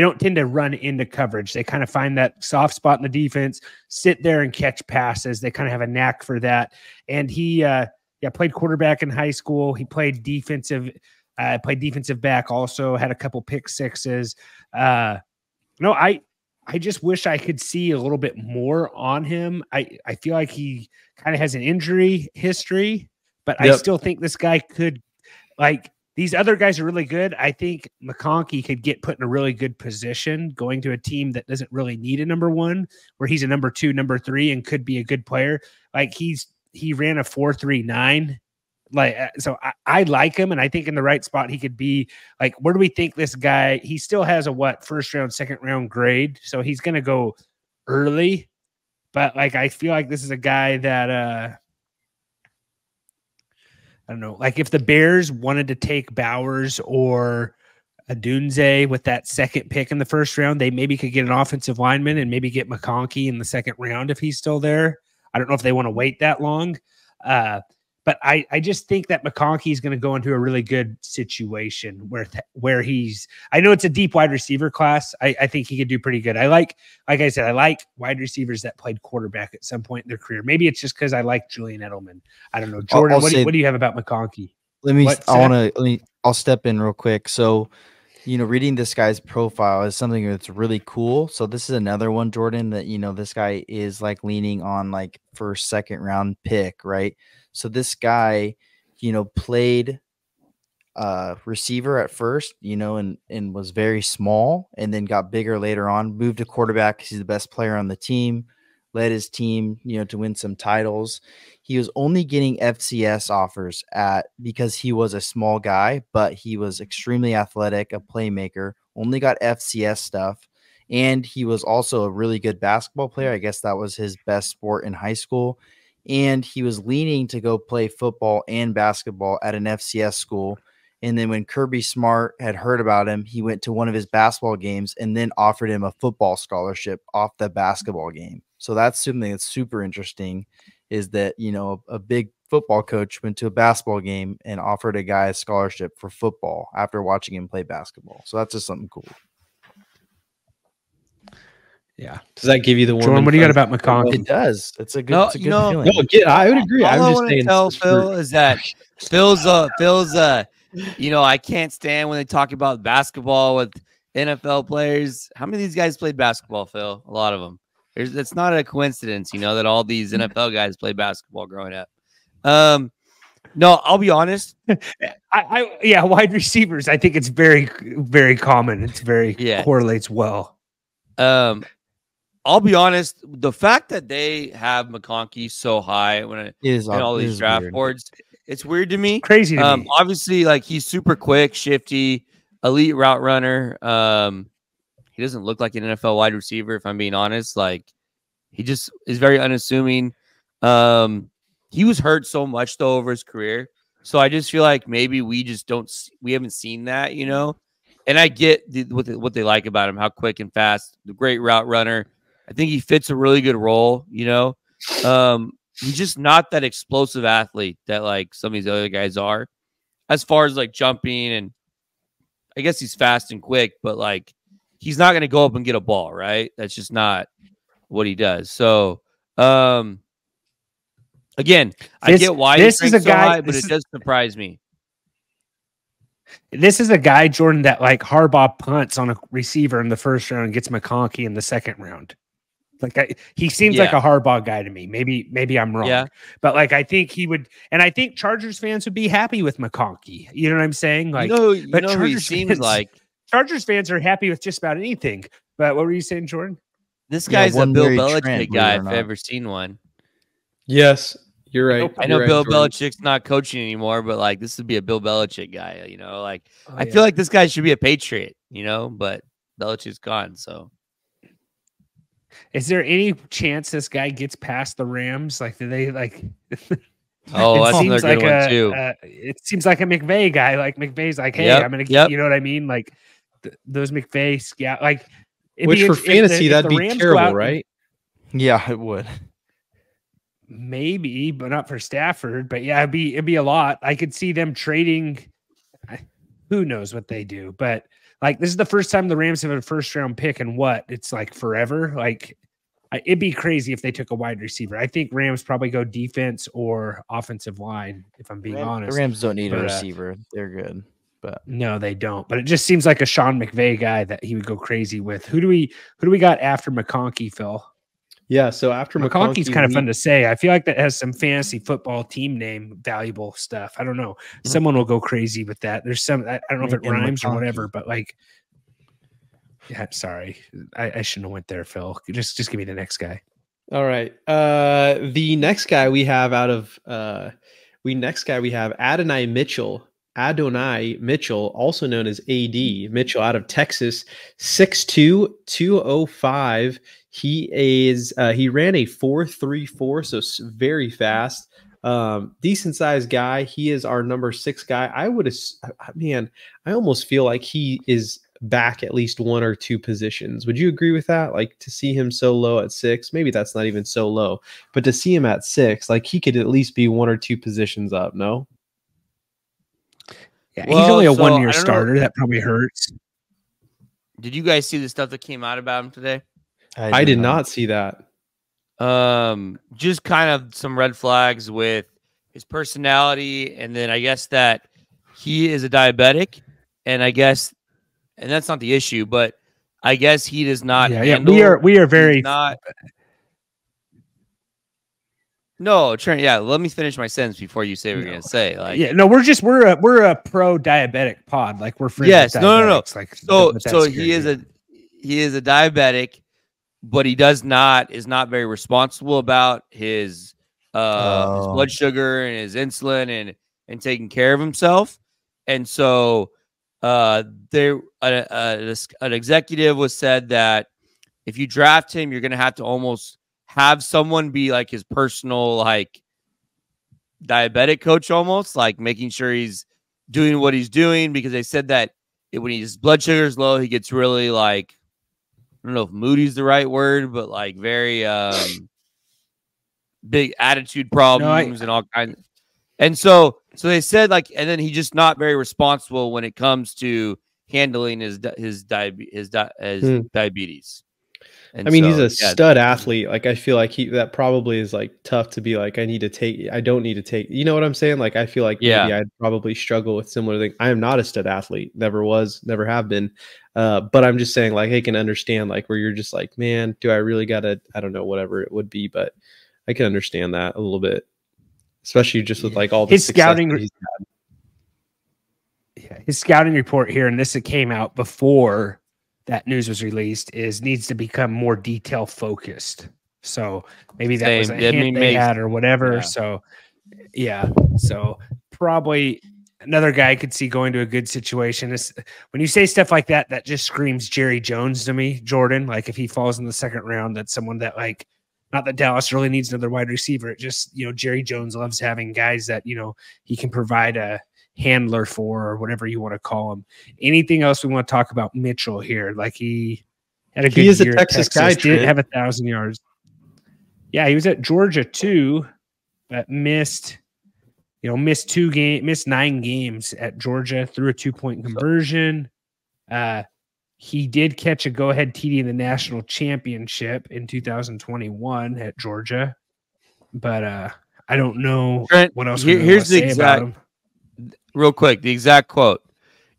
don't tend to run into coverage. They kind of find that soft spot in the defense, sit there and catch passes. They kind of have a knack for that. And he played quarterback in high school. He played defensive back also, had a couple pick sixes. I just wish I could see a little bit more on him. I feel like he kind of has an injury history, but I still think this guy could, like, these other guys are really good. I think McConkey could get put in a really good position going to a team that doesn't really need a number one, where he's a number two, number three, and could be a good player. Like he ran a 4.39. Like, so I like him, and I think in the right spot he could be. Like, where do we think this guy? He still has a first round, second round grade, so he's going to go early. But like, I feel like this is a guy that I don't know. Like, if the Bears wanted to take Bowers or Adunze with that second pick in the first round, they maybe could get an offensive lineman and maybe get McConkey in the second round if he's still there. I don't know if they want to wait that long. But I just think that McConkey is going to go into a really good situation where he's – I know it's a deep wide receiver class. I think he could do pretty good. Like I said, I like wide receivers that played quarterback at some point in their career. Maybe it's just because I like Julian Edelman. I don't know. Jordan, what do you have about McConkey? I'll step in real quick. So, reading this guy's profile is something that's really cool. So this is another one, Jordan, that, this guy is like leaning on like first, second round pick, right? So this guy, played receiver at first, and was very small, and then got bigger later on, moved to quarterback. He's the best player on the team, led his team, to win some titles. He was only getting FCS offers because he was a small guy, but he was extremely athletic, a playmaker, only got FCS stuff. And he was also a really good basketball player. I guess that was his best sport in high school. And he was leaning to go play football and basketball at an FCS school. And then when Kirby Smart had heard about him, he went to one of his basketball games and then offered him a football scholarship off the basketball game. So that's something that's super interesting, is that, a big football coach went to a basketball game and offered a guy a scholarship for football after watching him play basketball. So that's just something cool. Yeah. Does that give you the one? Jordan, what do you got about McConkey? It does. It's a good feeling. No, I would agree. All I want to tell Phil is that Phil's I can't stand when they talk about basketball with NFL players. How many of these guys played basketball, Phil? A lot of them. It's not a coincidence, that all these NFL guys played basketball growing up. No, I'll be honest. Wide receivers. I think it's very, very common. It's very correlates well. I'll be honest. The fact that they have McConkey so high in all these draft boards, it's weird to me. It's crazy to me. Obviously, like he's super quick, shifty, elite route runner. He doesn't look like an NFL wide receiver, if I'm being honest. Like he just is very unassuming. He was hurt so much though over his career. So I just feel like maybe we haven't seen that, and I get what they like about him, how quick and fast, the great route runner. I think he fits a really good role, he's just not that explosive athlete that like some of these other guys are as far as like jumping, and I guess he's fast and quick, but like he's not going to go up and get a ball, right? That's just not what he does. So, again, I get why this is a guy, but it does surprise me. This is a guy, Jordan, that like Harbaugh punts on a receiver in the first round and gets McConkey in the second round. Like he seems like a Harbaugh guy to me. Maybe I'm wrong. But like I think he would, and I think Chargers fans would be happy with McConkey. You know what I'm saying? Like, but Chargers seems like Chargers fans are happy with just about anything. But what were you saying, Jordan? This guy's a Bill Belichick guy, if I've ever seen one. Yes, you're right. I know Bill Belichick's not coaching anymore, but like this would be a Bill Belichick guy, I feel like this guy should be a Patriot, but Belichick's gone. So is there any chance this guy gets past the Rams? Like, do they like Oh, that's another good one too. It seems like a McVay guy. Like McVay's like, hey, I'm gonna get, you know what I mean? Like those McVay scout, like which for fantasy that'd be terrible, right? Yeah, it would. Maybe, but not for Stafford. But yeah, it'd be a lot. I could see them trading. Who knows what they do? But like, this is the first time the Rams have a first round pick, and it's like forever. Like, it'd be crazy if they took a wide receiver. I think Rams probably go defense or offensive line. If I'm being honest, the Rams don't need a receiver; they're good. But no, they don't. But it just seems like a Sean McVay guy that he would go crazy with. Who do we got after McConkey, Phil? Yeah, so after McConkey's kind of fun to say. I feel like that has some fantasy football team name valuable stuff. I don't know. Someone will go crazy with that. There's some, I don't know if it rhymes or whatever, but like, yeah, sorry. I shouldn't have went there, Phil. Just give me the next guy. All right. The next guy we have Adonai Mitchell, also known as AD Mitchell, out of Texas, 6'2", 205. He ran a 4.34, so very fast. Decent sized guy. He is our number 6 guy. I almost feel like he is back at least 1 or 2 positions. Would you agree with that? Like, to see him so low at 6, maybe that's not even so low, but to see him at 6, like he could at least be 1 or 2 positions up. No. Yeah, he's only a 1-year starter. That probably hurts. Did you guys see the stuff that came out about him today? I did not see that. Just kind of some red flags with his personality, and then I guess that he is a diabetic, and that's not the issue, but I guess he does not. Yeah, we are very not. No, Trent. Yeah, let me finish my sentence before you say what you're gonna say. Like, we're a pro diabetic pod. Like, we're friends. Yes, with no. Like, so he is a diabetic, but he is not very responsible about his blood sugar and his insulin and taking care of himself. And so an executive was said that if you draft him, you're going to have to almost have someone be like his personal, like, diabetic coach, almost like making sure he's doing what he's doing, because they said that when his blood sugar is low, he gets really, like, I don't know if moody is the right word, but like very big attitude problems and all kinds. And so they said, like, and then he's just not very responsible when it comes to handling his diabetes. And I mean, he's so, a stud athlete. Like, I feel like that probably is like tough to be like, I don't need to take, you know what I'm saying? Like, I feel like maybe I'd probably struggle with similar things. I am not a stud athlete, never was, never have been. But I'm just saying, like, I can understand like where you're just like, man, do I really gotta, I don't know, whatever it would be, but I can understand that a little bit, especially just with like all the his scouting. he's had. Yeah, his scouting report here, and this came out before that news was released, is needs to become more detail focused. So maybe that was a hint they had or whatever. Yeah. So yeah, so probably another guy I could see going to a good situation. When you say stuff like that, that just screams Jerry Jones to me, Jordan. Like if he falls in the second round, that's someone that like, not that Dallas really needs another wide receiver. It just, you know, Jerry Jones loves having guys that, you know, he can provide a handler for, or whatever you want to call him. Anything else we want to talk about Mitchell here? Like he had a good year. A Texas guy. Did have 1,000 yards. Yeah, he was at Georgia too, but missed 9 games at Georgia, threw a 2-point conversion. He did catch a go-ahead TD in the national championship in 2021 at Georgia, but I don't know what else. Here's the exact about him. Real quick, the exact quote.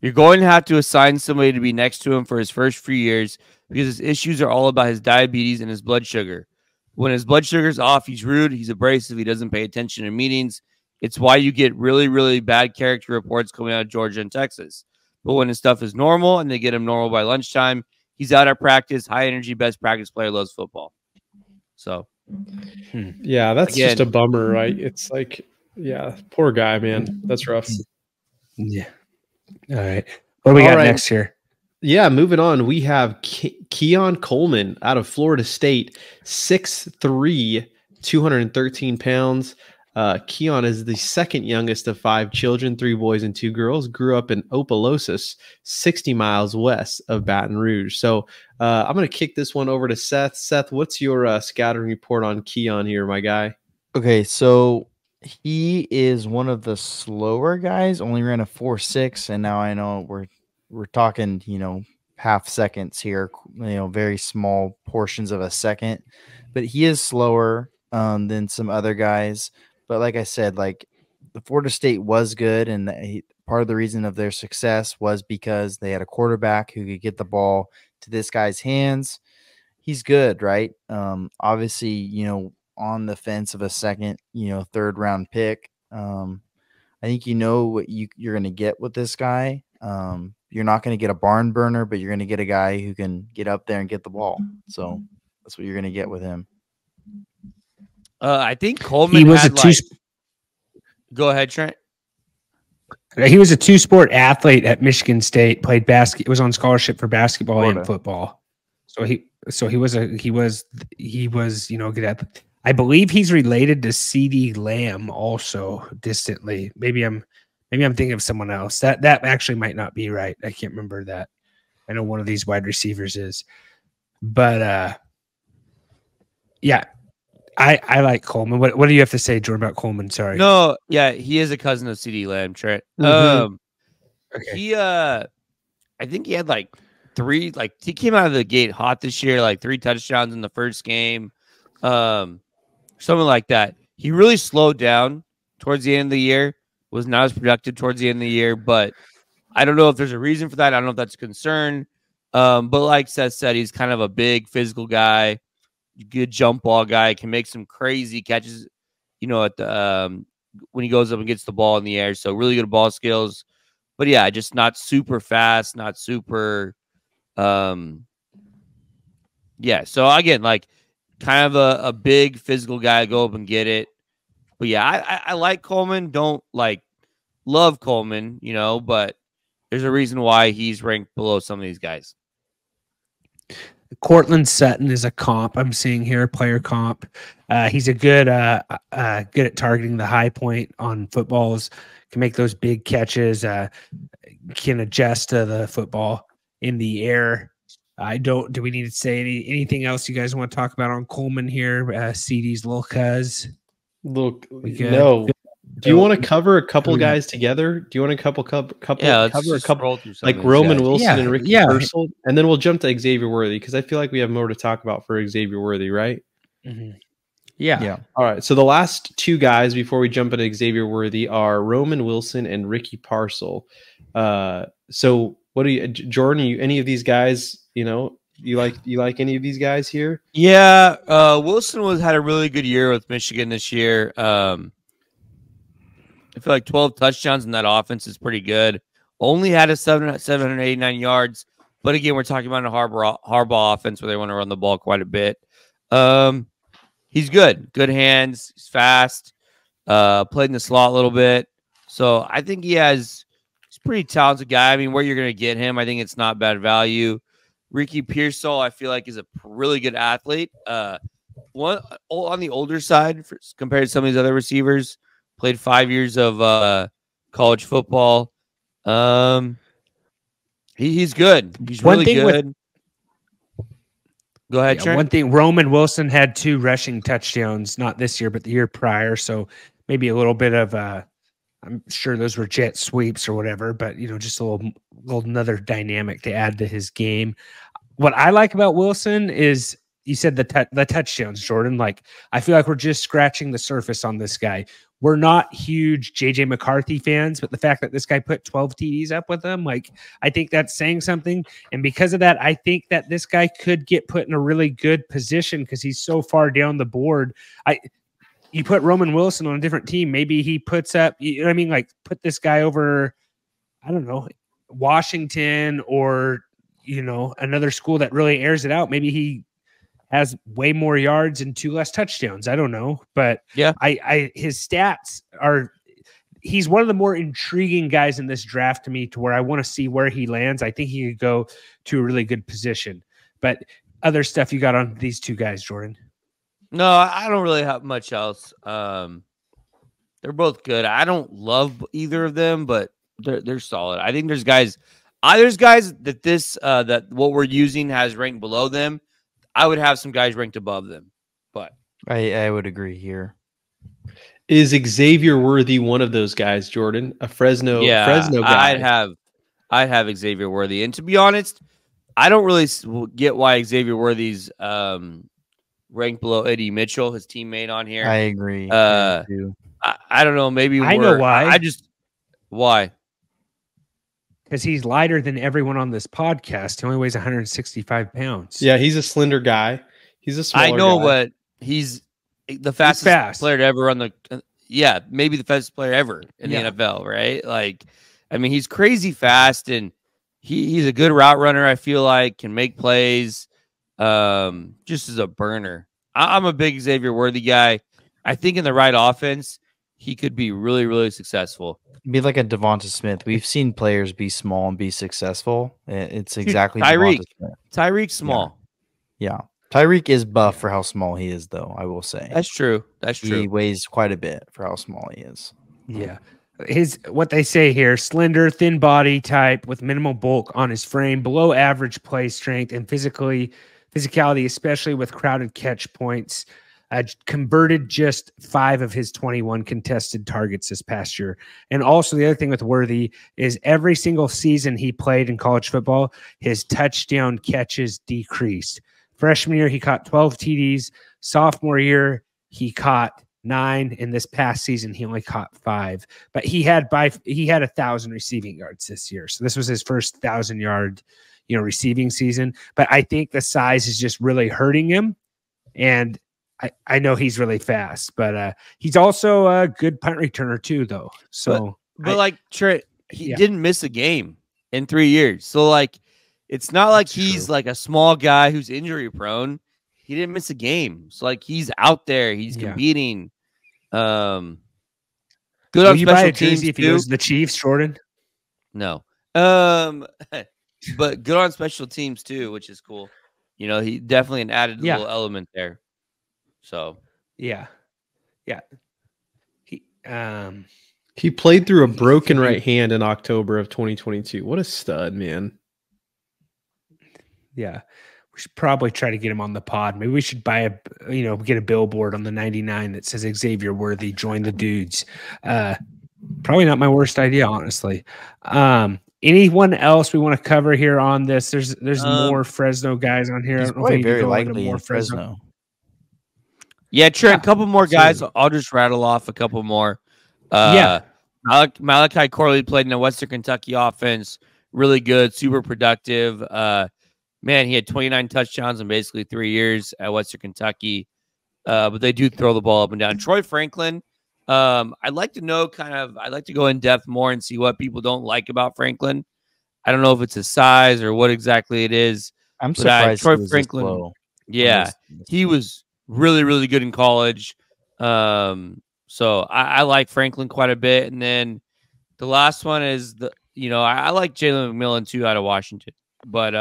You're going to have to assign somebody to be next to him for his first few years because his issues are all about his diabetes and his blood sugar. When his blood sugar's off, he's rude, he's abrasive, he doesn't pay attention in meetings. It's why you get really, really bad character reports coming out of Georgia and Texas. But when his stuff is normal and they get him normal by lunchtime, he's out at practice, high energy, best practice player, loves football. So, yeah, that's just a bummer, right? It's like, yeah, poor guy, man. That's rough. Yeah. All right. What do we got next here? Yeah, moving on. We have Keon Coleman out of Florida State, 6'3", 213 pounds. Keon is the second youngest of 5 children, 3 boys and 2 girls. Grew up in Opelousas, 60 miles west of Baton Rouge. So I'm going to kick this one over to Seth. Seth, what's your scouting report on Keon here, my guy? Okay, so he is one of the slower guys. Only ran a 4.6, and now I know we're talking, you know, half seconds here. You know, very small portions of a second, but he is slower than some other guys. But like I said, like the Florida State was good, and part of the reason of their success was because they had a quarterback who could get the ball to this guy's hands. He's good, right? Obviously, you know, on the fence of a second, you know, 3rd round pick. I think you know what you're going to get with this guy. You're not going to get a barn burner, but you're going to get a guy who can get up there and get the ball. So that's what you're going to get with him. I think Coleman Go ahead, Trent. He was a 2-sport athlete at Michigan State. Played basketball. Was on scholarship for basketball and football. So he was you know, good at. I believe he's related to CeeDee Lamb also distantly. Maybe I'm thinking of someone else. That actually might not be right. I can't remember that. I know one of these wide receivers is, but yeah. I like Coleman. What do you have to say, Jordan, about Coleman? Sorry. No, yeah, he is a cousin of CeeDee Lamb, Trent. Okay. He I think he had like 3, like he came out of the gate hot this year, like 3 touchdowns in the first game. Something like that. He really slowed down towards the end of the year, was not as productive towards the end of the year, but I don't know if there's a reason for that. I don't know if that's a concern. But like Seth said, he's kind of a big physical guy. Good jump ball guy, can make some crazy catches, you know, at the when he goes up and gets the ball in the air. So really good ball skills, but yeah, just not super fast, not super yeah. So again, like kind of a big physical guy, go up and get it. But yeah, I like Coleman. Don't like love Coleman, you know, but there's a reason why he's ranked below some of these guys. Cortland Sutton is a comp I'm seeing here, player comp. He's a good at targeting the high point on footballs, can make those big catches, can adjust to the football in the air. Do we need to say anything else you guys want to talk about on Coleman here? CD's little cuz. No. Do you want to cover a couple guys together? Do you want to let's cover a just couple scroll through some like of these Roman guys. Wilson and Ricky Yeah. Pearsall, and then we'll jump to Xavier Worthy because I feel like we have more to talk about for Xavier Worthy, right? Yeah. All right. So the last two guys before we jump into Xavier Worthy are Roman Wilson and Ricky Pearsall. So what do you, Jordan? Any of these guys? You like any of these guys here? Yeah, Wilson had a really good year with Michigan this year. I feel like 12 touchdowns in that offense is pretty good. Only had a 789 yards, but again, we're talking about a Harbaugh offense where they want to run the ball quite a bit. He's good hands, he's fast. Played in the slot a little bit, so I think he's a pretty talented guy. I mean, where you're going to get him, I think it's not bad value. Ricky Pearsall, I feel like, is a really good athlete. One on the older side compared to some of these other receivers. Played 5 years of college football. He's good. He's really good. Go ahead, Trent. One thing, Roman Wilson had 2 rushing touchdowns, not this year, but the year prior. So maybe a little bit of I'm sure those were jet sweeps or whatever, but just a little another dynamic to add to his game. What I like about Wilson is you said the touchdowns, Jordan. Like, I feel like we're just scratching the surface on this guy. We're not huge JJ McCarthy fans, but the fact that this guy put 12 TDs up with him, like, I think that's saying something. And because of that, I think that this guy could get put in a really good position because he's so far down the board. You put Roman Wilson on a different team, maybe he puts up, like, put this guy over, I don't know, Washington or, another school that really airs it out. Maybe he has way more yards and 2 less touchdowns. I don't know, but yeah, his stats he's one of the more intriguing guys in this draft to me, to where I want to see where he lands. I think he could go to a really good position. But other stuff you got on these 2 guys, Jordan? No, I don't really have much else. They're both good. I don't love either of them, but they're solid. I think there's guys that that what we're using has ranked below them. I would have some guys ranked above them, but I would agree here. Is Xavier Worthy one of those guys, Jordan? A Fresno guy? I'd have Xavier Worthy. And to be honest, I don't really get why Xavier Worthy's ranked below Eddie Mitchell, his teammate on here. I agree. I don't know. Maybe I know why. Why? Because he's lighter than everyone on this podcast. He only weighs 165 pounds. Yeah, he's a slender guy. He's a smaller I know, guy. but he's the fastest player to ever run the. Yeah, maybe the fastest player ever in the NFL, right? Like, I mean, he's crazy fast, and he's a good route runner. I feel like can make plays. Just as a burner. I'm a big Xavier Worthy guy. I think in the right offense, he could be really, really successful. Be like a Devonta Smith. We've seen players be small and be successful. It's exactly Tyreek's small. Yeah. Tyreek is buff for how small he is, though, I will say. That's true. He weighs quite a bit for how small he is. Yeah. What they say here, slender, thin body type with minimal bulk on his frame, below average play strength and physicality, especially with crowded catch points. Converted just 5 of his 21 contested targets this past year. And also the other thing with Worthy is every single season he played in college football, his touchdown catches decreased. Freshman year, he caught 12 TDs. Sophomore year, he caught 9. In this past season, he only caught 5. But he had 1,000 receiving yards this year. So this was his first 1,000-yard, receiving season. But I think the size is just really hurting him. And I know he's really fast, but he's also a good punt returner too, though. So, but Trent, he didn't miss a game in 3 years. So, it's not like he's like a small guy who's injury prone. He didn't miss a game. So, he's out there. He's competing. Good on special teams if he goes to the Chiefs, Jordan? No. But good on special teams too, which is cool. He definitely an added little element there. So yeah. He played through a broken right hand in October of 2022. What a stud, man. Yeah. We should probably try to get him on the pod. Maybe we should buy get a billboard on the 99 that says Xavier Worthy, join the dudes. Probably not my worst idea, honestly. Anyone else we want to cover here on this? There's more Fresno guys on here. I don't know if we need to go into more Fresno. Yeah, Trent, a couple more guys. I'll just rattle off a couple more. Malachi Corley played in the Western Kentucky offense. Really good, super productive. Man, he had 29 touchdowns in basically 3 years at Western Kentucky. But they do throw the ball up and down. Troy Franklin, I'd like to know I'd like to go in depth more and see what people don't like about Franklin. I don't know if it's his size or what exactly it is. I'm surprised Troy Franklin, he was really, really good in college. So I like Franklin quite a bit. And then the last one is I like Jalen McMillan too out of Washington, but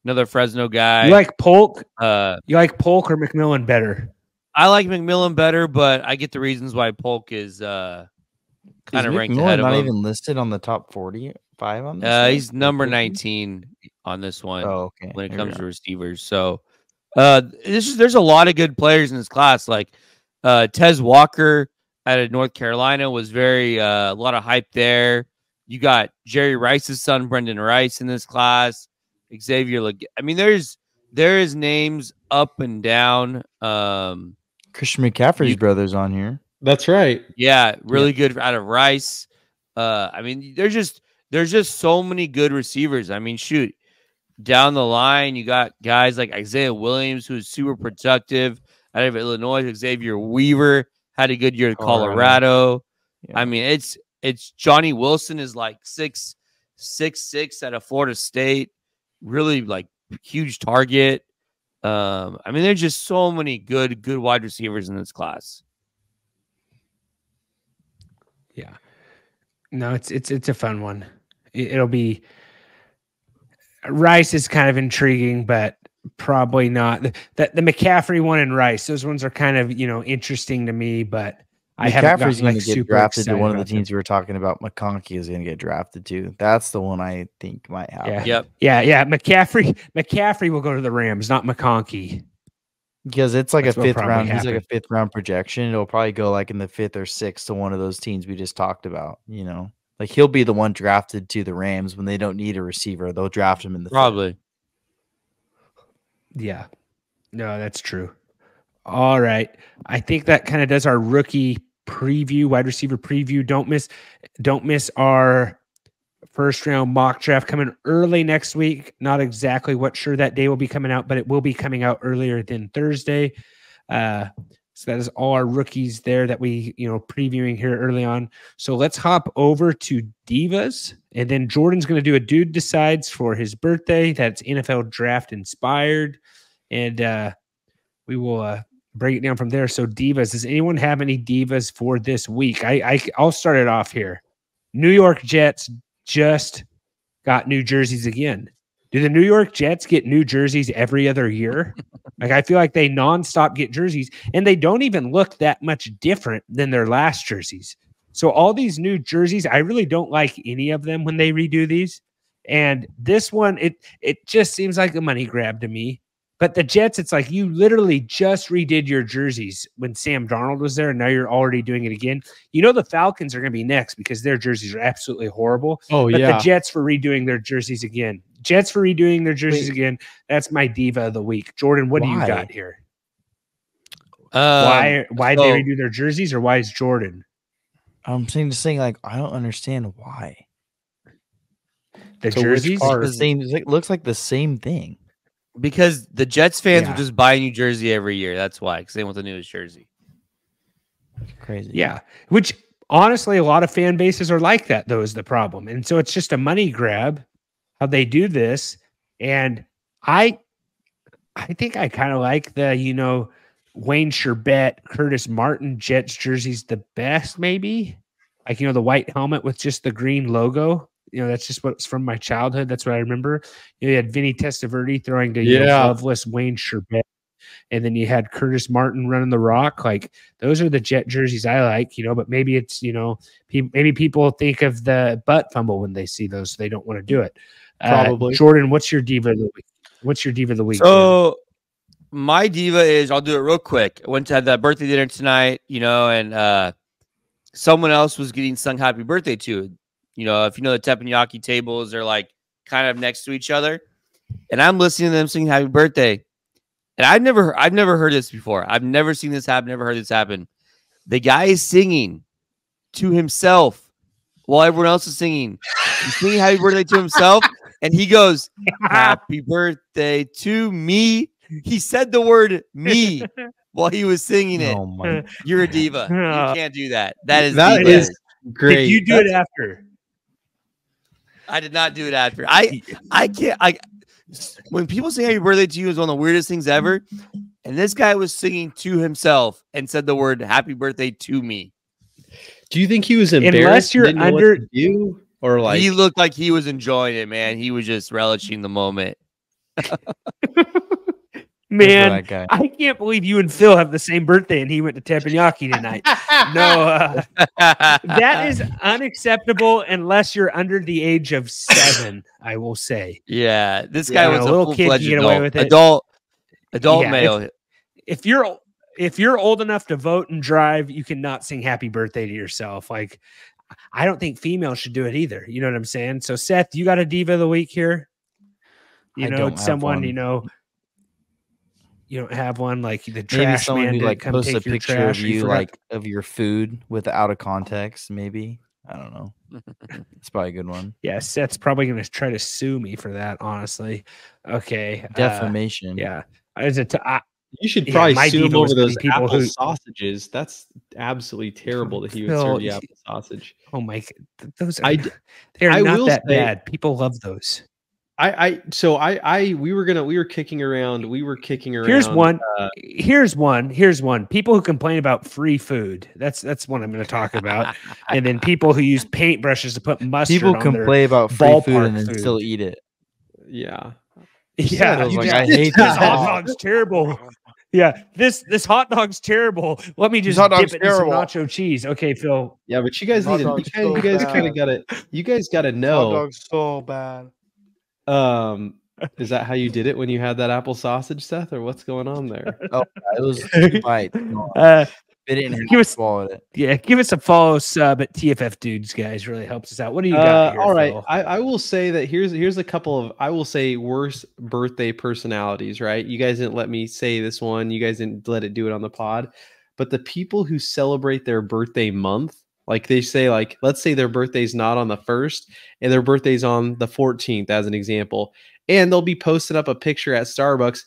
another Fresno guy. You like Polk? You like Polk or McMillan better? I like McMillan better, but I get the reasons why Polk is kind of ranked ahead of him. Not even listed on the top 45 on this. He's number 19 on this one. Oh, okay. When it comes to receivers, so there's a lot of good players in this class. Like Tez Walker out of North Carolina was a lot of hype there. You got Jerry Rice's son, Brendan Rice, in this class. Xavier, I mean, there is names up and down. Christian McCaffrey's brother's on here. That's right. Yeah, really good out of Rice. I mean, there's just so many good receivers. I mean, shoot, down the line, you got guys like Isaiah Williams, who's super productive out of Illinois. Xavier Weaver had a good year at Colorado. Yeah. I mean, it's Johnny Wilson is like 6'6" out of Florida State. Really like huge target. I mean, there's just so many good wide receivers in this class. Yeah. No, it's a fun one. It'll be Rice is kind of intriguing, but probably not. The McCaffrey one and Rice, those ones are kind of interesting to me, but I haven't gotten going to get drafted to one of the teams we were talking about. McConkey is going to get drafted too. That's the one I think might happen. Yeah. McCaffrey will go to the Rams, not McConkey, because it's like a fifth round. He's like a fifth round projection. It'll probably go like in the 5th or 6th to one of those teams we just talked about. Like he'll be the one drafted to the Rams when they don't need a receiver. They'll draft him in the probably. 5th. Yeah, no, that's true. All right. I think that kind of does our rookie preview, wide receiver preview. Don't miss our first round mock draft coming early next week. Not exactly what sure that day will be coming out, but it will be coming out earlier than Thursday. So that is all our rookies there that we, previewing here early on. So let's hop over to Divas, and then Jordan's going to do a Dude Decides for his birthday. That's NFL draft inspired. And we will break it down from there. So Divas, does anyone have any Divas for this week? I'll start it off here. New York Jets just got new jerseys again. Do the New York Jets get new jerseys every other year? Like, I feel like they nonstop get jerseys, and they don't even look that much different than their last jerseys. So all these new jerseys, I really don't like any of them when they redo these. And this one, it just seems like a money grab to me. But the Jets, it's like you literally just redid your jerseys when Sam Darnold was there, and now you're already doing it again. The Falcons are going to be next because their jerseys are absolutely horrible. Oh, but the Jets for redoing their jerseys again. Again. That's my diva of the week. Jordan, what do you got here? Why they redo their jerseys, or why is Jordan? I'm saying like I don't understand why. The jerseys are the same. It looks like the same thing. Because the Jets fans will just buy a new jersey every year. That's why, because they want the newest jersey. Crazy. Yeah, which honestly, a lot of fan bases are like that, though, is the problem. And so it's just a money grab how they do this. And I think I kind of like the, Wayne Sherbet, Curtis Martin Jets jerseys the best, maybe. Like, the white helmet with just the green logo. That's just what's from my childhood. That's what I remember. You had Vinny Testaverde throwing to loveless Wayne Sherbet. And then you had Curtis Martin running the rock. Like, those are the Jet jerseys I like, but maybe it's, maybe people think of the butt fumble when they see those. So they don't want to do it. Probably. Jordan, what's your diva of the week? What's your diva of the week? So my diva is, I'll do it real quick. I went to have that birthday dinner tonight, and someone else was getting sung happy birthday to. If you know the teppanyaki tables, they're like kind of next to each other. And I'm listening to them singing happy birthday. And I've never heard this before. I've never seen this happen, never heard this happen. The guy is singing to himself while everyone else is singing. He's singing happy birthday to himself. And he goes, happy birthday to me. He said the word me while he was singing it. Oh my! You're a diva. You can't do that. That is great. Did you do it after? I did not do it after. I can't. When people say happy birthday to you is one of the weirdest things ever. And this guy was singing to himself and said the word happy birthday to me. Do you think he was embarrassed? Unless you're didn't know what to do, or like he looked like he was enjoying it, man. He was just relishing the moment. Man, I can't believe you and Phil have the same birthday and he went to teppanyaki tonight. No, that is unacceptable unless you're under the age of 7, I will say. Yeah, this guy was a little kid can get away with it. Adult male. If you're old enough to vote and drive, you cannot sing happy birthday to yourself. Like, I don't think females should do it either. You know what I'm saying? So Seth, you got a diva of the week here? Someone, you don't have one, like the trash someone man who like come posts take a your picture trash, of you, like of your food with out of context. Maybe, I don't know. It's probably a good one. Yeah, Seth's probably going to try to sue me for that. Honestly, okay, defamation. Yeah, you should probably sue him over those people apple sausages. That's absolutely terrible that he would serve the apple sausage. Oh my, those are they're not that bad. People love those. We were kicking around. Here's one. People who complain about free food. That's one I'm going to talk about. And then people who use paintbrushes to put mustard on their complain about free food and then still eat it. Yeah. Yeah. I hate this hot dog's terrible. Yeah, this hot dog's terrible. Let me just dip it in some nacho cheese. Okay, Phil. Yeah, but you guys you guys kind of got to know. Hot dog's so bad. Is that how you did it when you had that apple sausage, Seth, or what's going on there? Oh, it was 2 bites. Swallowed it. Yeah, give us a follow sub at tffdudes, guys. Really helps us out. What do you got here, all right, Phil? I will say that here's a couple of, I will say, worst birthday personalities, right? You guys didn't let me say this one. You guys didn't let it do it on the pod. But the people who celebrate their birthday month, like they say, like, let's say their birthday's not on the 1st and their birthday's on the 14th, as an example. And they'll be posting up a picture at Starbucks,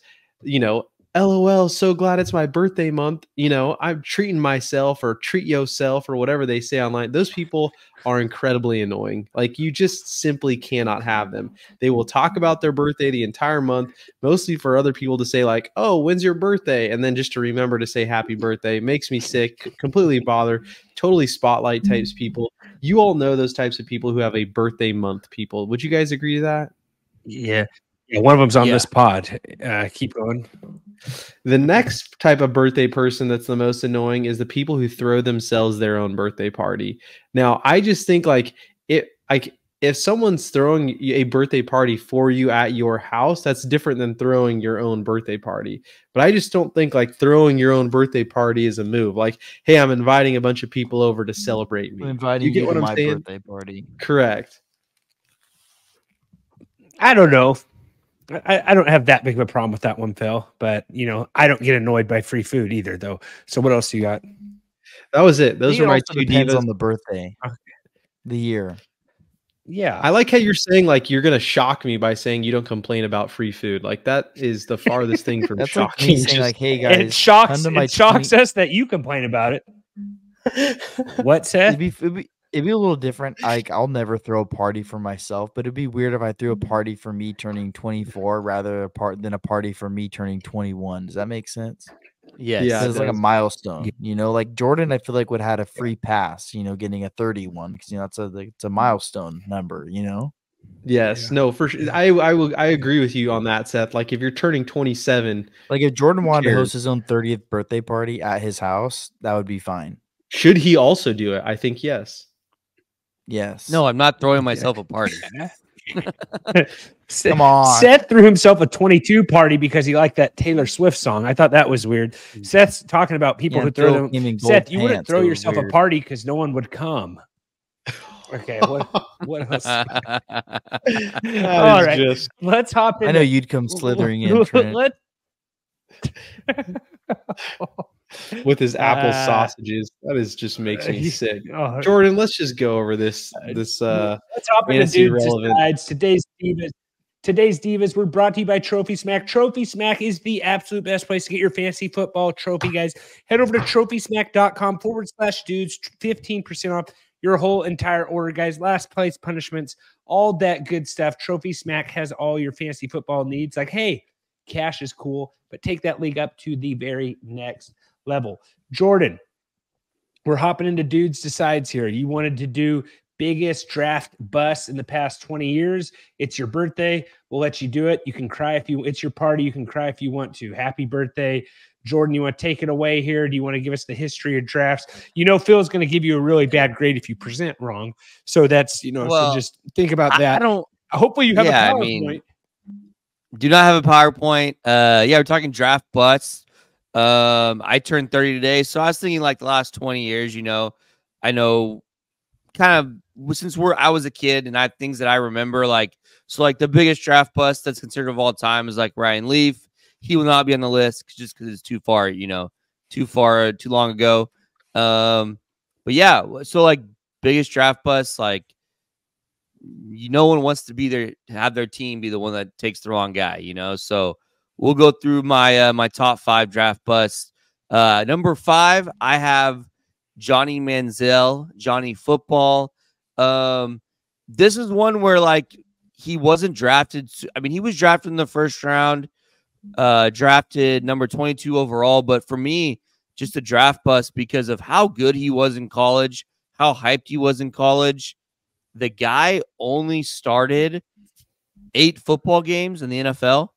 LOL, so glad it's my birthday month. I'm treating myself, or treat yourself, or whatever they say online. Those people are incredibly annoying. Like, you just simply cannot have them. They will talk about their birthday the entire month, mostly for other people to say, like, oh, when's your birthday? And then just to remember to say happy birthday. Makes me sick, completely bother. Totally spotlight types people. You all know those types of people who have a birthday month people. Would you guys agree to that? Yeah, one of them's on this pod. Keep going. The next type of birthday person that's the most annoying is the people who throw themselves their own birthday party. Now, I just think if someone's throwing a birthday party for you at your house, that's different than throwing your own birthday party. But I just don't think like throwing your own birthday party is a move. Like, hey, I'm inviting a bunch of people over to celebrate me. I'm inviting you to my birthday party. Correct. I don't know. I don't have that big of a problem with that one, Phil. But I don't get annoyed by free food either, though. So what else you got? That was it. Those are my 2 divas on the birthday, the year. Yeah, I like how you're saying like you're gonna shock me by saying you don't complain about free food. Like, that is the farthest thing from That's shocking. Like me saying, like, hey guys, it shocks us that you complain about it. What, Seth? It'd be a little different. Like, I'll never throw a party for myself, but it'd be weird if I threw a party for me turning 24 rather than a party for me turning 21. Does that make sense? Yes. Yeah, it's like a milestone. Like Jordan, I feel like would have had a free pass. Getting a 31 because it's a milestone number. Yes, yeah. No, for sure. I agree with you on that, Seth. Like, if you're turning 27, like if Jordan wanted to host his own 30th birthday party at his house, that would be fine. Should he also do it? I think yes. Yes. No, I'm not throwing myself a party. Come on. Seth threw himself a 22 party because he liked that Taylor Swift song. I thought that was weird. Seth's talking about people who throw them. Seth, you wouldn't throw yourself a party because no one would come. Okay, what else? All right, let's hop in. I know you'd come slithering in, Trent. With his apple sausages. That is just makes me sick. Jordan, let's just go over this let's hop into Dudes Decides. Today's Divas were brought to you by Trophy Smack. Trophy Smack is the absolute best place to get your fantasy football trophy, guys. Head over to trophysmack.com/dudes, 15% off your whole entire order, guys. Last place punishments, all that good stuff. Trophy Smack has all your fantasy football needs. Like, hey, cash is cool, but take that league up to the very next level. Jordan, we're hopping into Dudes Decides here. You wanted to do biggest draft bust in the past 20 years. It's your birthday. We'll let you do it. You can cry if you, it's your party. You can cry if you want to. Happy birthday. Jordan, you want to take it away here? Do you want to give us the history of drafts? You know, Phil's going to give you a really bad grade if you present wrong. So that's, so just think about that. Hopefully you have a PowerPoint. Do not have a PowerPoint. We're talking draft busts. I turned 30 today. So I was thinking like the last 20 years, I know kind of since I was a kid and I have things that I remember, like the biggest draft bust that's considered of all time is like Ryan Leaf. He will not be on the list just because it's too far, too long ago. But yeah, so like biggest draft bust, like no one wants to be there to have their team be the one that takes the wrong guy, So we'll go through my my top 5 draft busts. Number 5, I have Johnny Manziel, Johnny Football. This is one where like he wasn't drafted. I mean, he was drafted in the first round, drafted number 22 overall. But for me, just a draft bust because of how good he was in college, how hyped he was in college. The guy only started 8 football games in the NFL.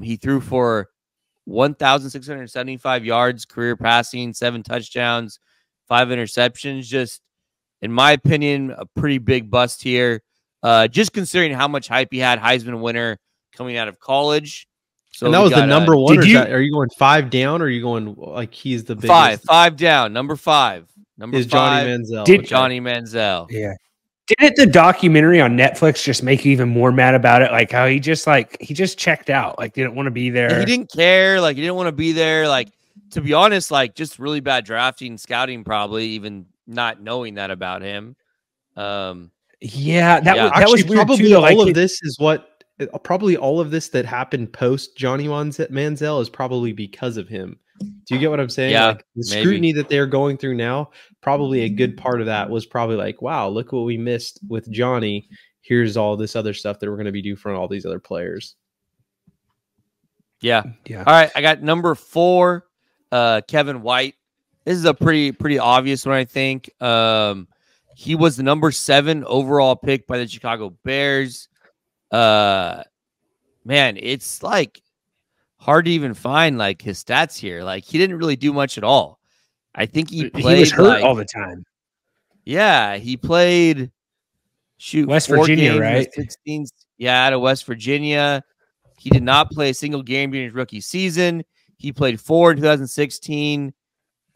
He threw for 1,675 yards, career passing, 7 touchdowns, 5 interceptions. Just, in my opinion, a pretty big bust here. Just considering how much hype he had, Heisman winner coming out of college. So and that was the number one. Are you going 5 down, or are you going like he's the biggest? 5 down. Number 5. Number is 5, Johnny Manziel. Johnny Manziel. Yeah. Didn't the documentary on Netflix just make you even more mad about it? Like how he just checked out, like didn't want to be there. He didn't care. Like he didn't want to be there. Like, to be honest, like just really bad drafting, scouting, probably even not knowing that about him. That was weird probably too. Probably all of this that happened post Johnny Manziel is probably because of him. Do you get what I'm saying? Yeah, like the scrutiny that they're going through now, probably a good part of that was probably like, wow, look what we missed with Johnny. Here's all this other stuff that we're going to be doing for all these other players. Yeah. All right. I got number 4, Kevin White. This is a pretty obvious one, I think. He was the number 7 overall pick by the Chicago Bears. Man, it's like hard to even find like his stats here. Like he didn't really do much at all. I think he was hurt all the time. Yeah, he played West Virginia, right? 16, out of West Virginia. He did not play a single game during his rookie season. He played 4 in 2016.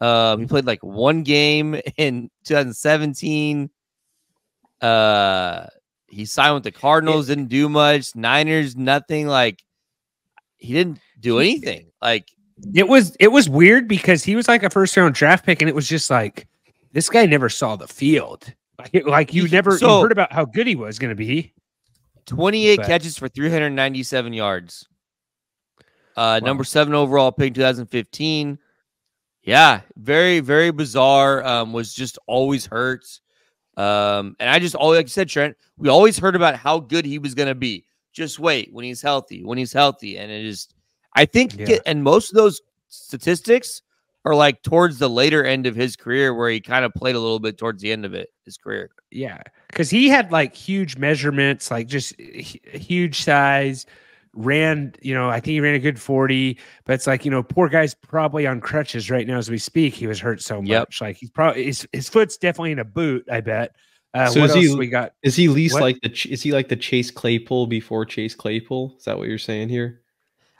He played like 1 game in 2017. He signed with the Cardinals, didn't do much. Niners, nothing. Like he didn't do anything. Like it was weird because he was like a first round draft pick, and it was just like this guy never saw the field. You heard about how good he was going to be. 28 catches for 397 yards. Wow. Number 7 overall pick 2015. Yeah, very, very bizarre. Was just always hurt. And I just always, like you said, Trent, we always heard about how good he was going to be. Just wait when he's healthy. And it is, I think, and most of those statistics are like towards the later end of his career where he kind of played a little bit towards the end of his career. Yeah. Because he had like huge measurements, like just huge size, ran, I think he ran a good 40, but it's like, poor guy's probably on crutches right now as we speak. He was hurt so much. Like he's probably, his foot's definitely in a boot, I bet. So What is else he? we got? Is he least What? like the? Is he like the Chase Claypool before Chase Claypool? Is that what you're saying here?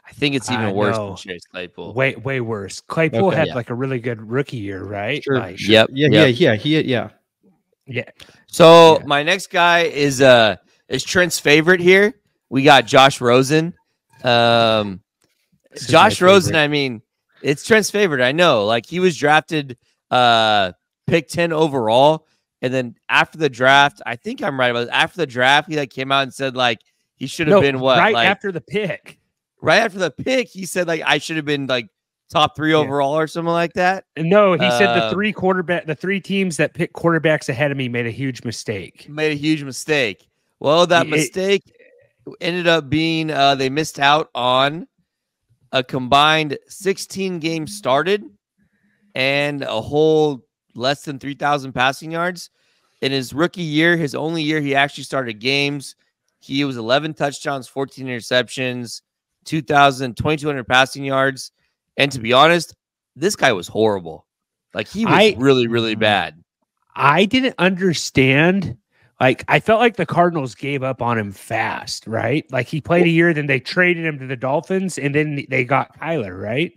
I think it's even worse than No. Chase Claypool. Way worse. Claypool Okay. had Yeah. like a really good rookie year, right? Sure. Like, Sure. Yep. Yeah. Yep. yeah. So Yeah. my next guy is Trent's favorite here. We got Josh Rosen. This is Josh my Rosen, favorite. I mean, it's Trent's favorite. I know. Like, he was drafted pick 10 overall. And then after the draft, I think I'm right about it. After the draft, he like came out and said like he should have been what? Right Like, after the pick. right after the pick, he said like I should have been like top 3 overall or something like that. No, he said the 3 teams that picked quarterbacks ahead of me made a huge mistake. Made a huge mistake. Well, that mistake ended up being they missed out on a combined 16 games started and a whole less than 3,000 passing yards. In his rookie year, his only year he actually started games, he was 11 touchdowns, 14 interceptions, 2,200 passing yards. And to be honest, this guy was horrible. Like, he was really bad. I didn't understand. Like, I felt like the Cardinals gave up on him fast, right? Like, he played a year, then they traded him to the Dolphins, and then they got Kyler, right?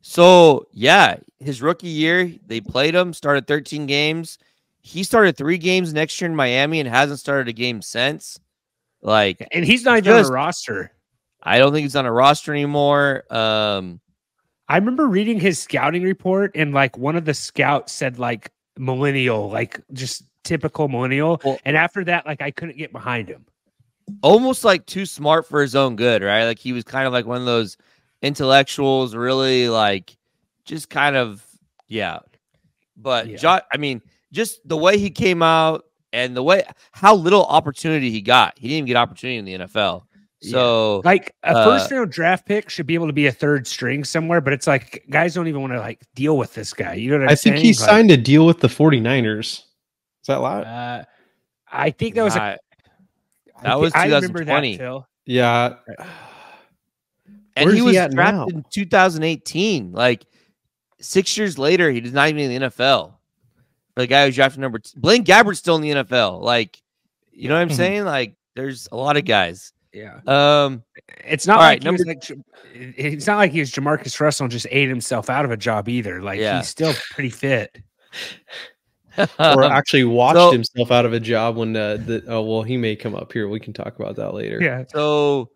So, yeah, his rookie year, they played him, started 13 games. He started 3 games next year in Miami and hasn't started a game since. Like, and he's not even on a roster. I don't think he's on a roster anymore. I remember reading his scouting report, and like one of the scouts said like millennial, like just typical millennial. Well, and after that, like I couldn't get behind him. Almost like too smart for his own good, right? Like he was kind of like one of those intellectuals, really like just kind of, yeah. But Yeah. I mean, just the way he came out and the way how little opportunity he got. He didn't even get opportunity in the NFL. So like a first round draft pick should be able to be a third string somewhere, but it's like guys don't even want to like deal with this guy. You know what I'm saying? I think he signed a deal with the 49ers. Is that live? I think that was that was 2020. That, Phil. Yeah. And Where's he was at drafted now? in 2018. Like 6 years later, he is not even in the NFL. For the guy who's drafted number 2. Blaine Gabbert's still in the NFL. Like, you know what I'm saying? Like, there's a lot of guys. Yeah. It's not like it's not like he was Jamarcus Russell and just ate himself out of a job either. Like he's still pretty fit. Or actually watched himself out of a job when he may come up here. We can talk about that later. Yeah. So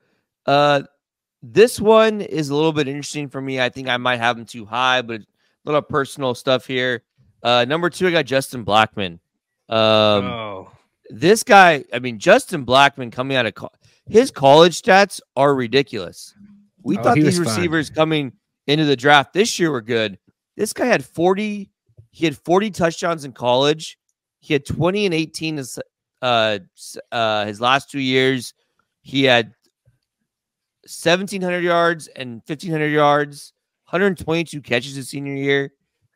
this one is a little bit interesting for me. I think I might have him too high, but a little personal stuff here. Number 2, I got Justin Blackmon. This guy, I mean, Justin Blackmon coming out of his college stats are ridiculous. We thought these receivers coming into the draft this year were good. This guy had 40 touchdowns in college. He had 20 and 18 his last 2 years. He had 1,700 yards and 1,500 yards, 122 catches his senior year.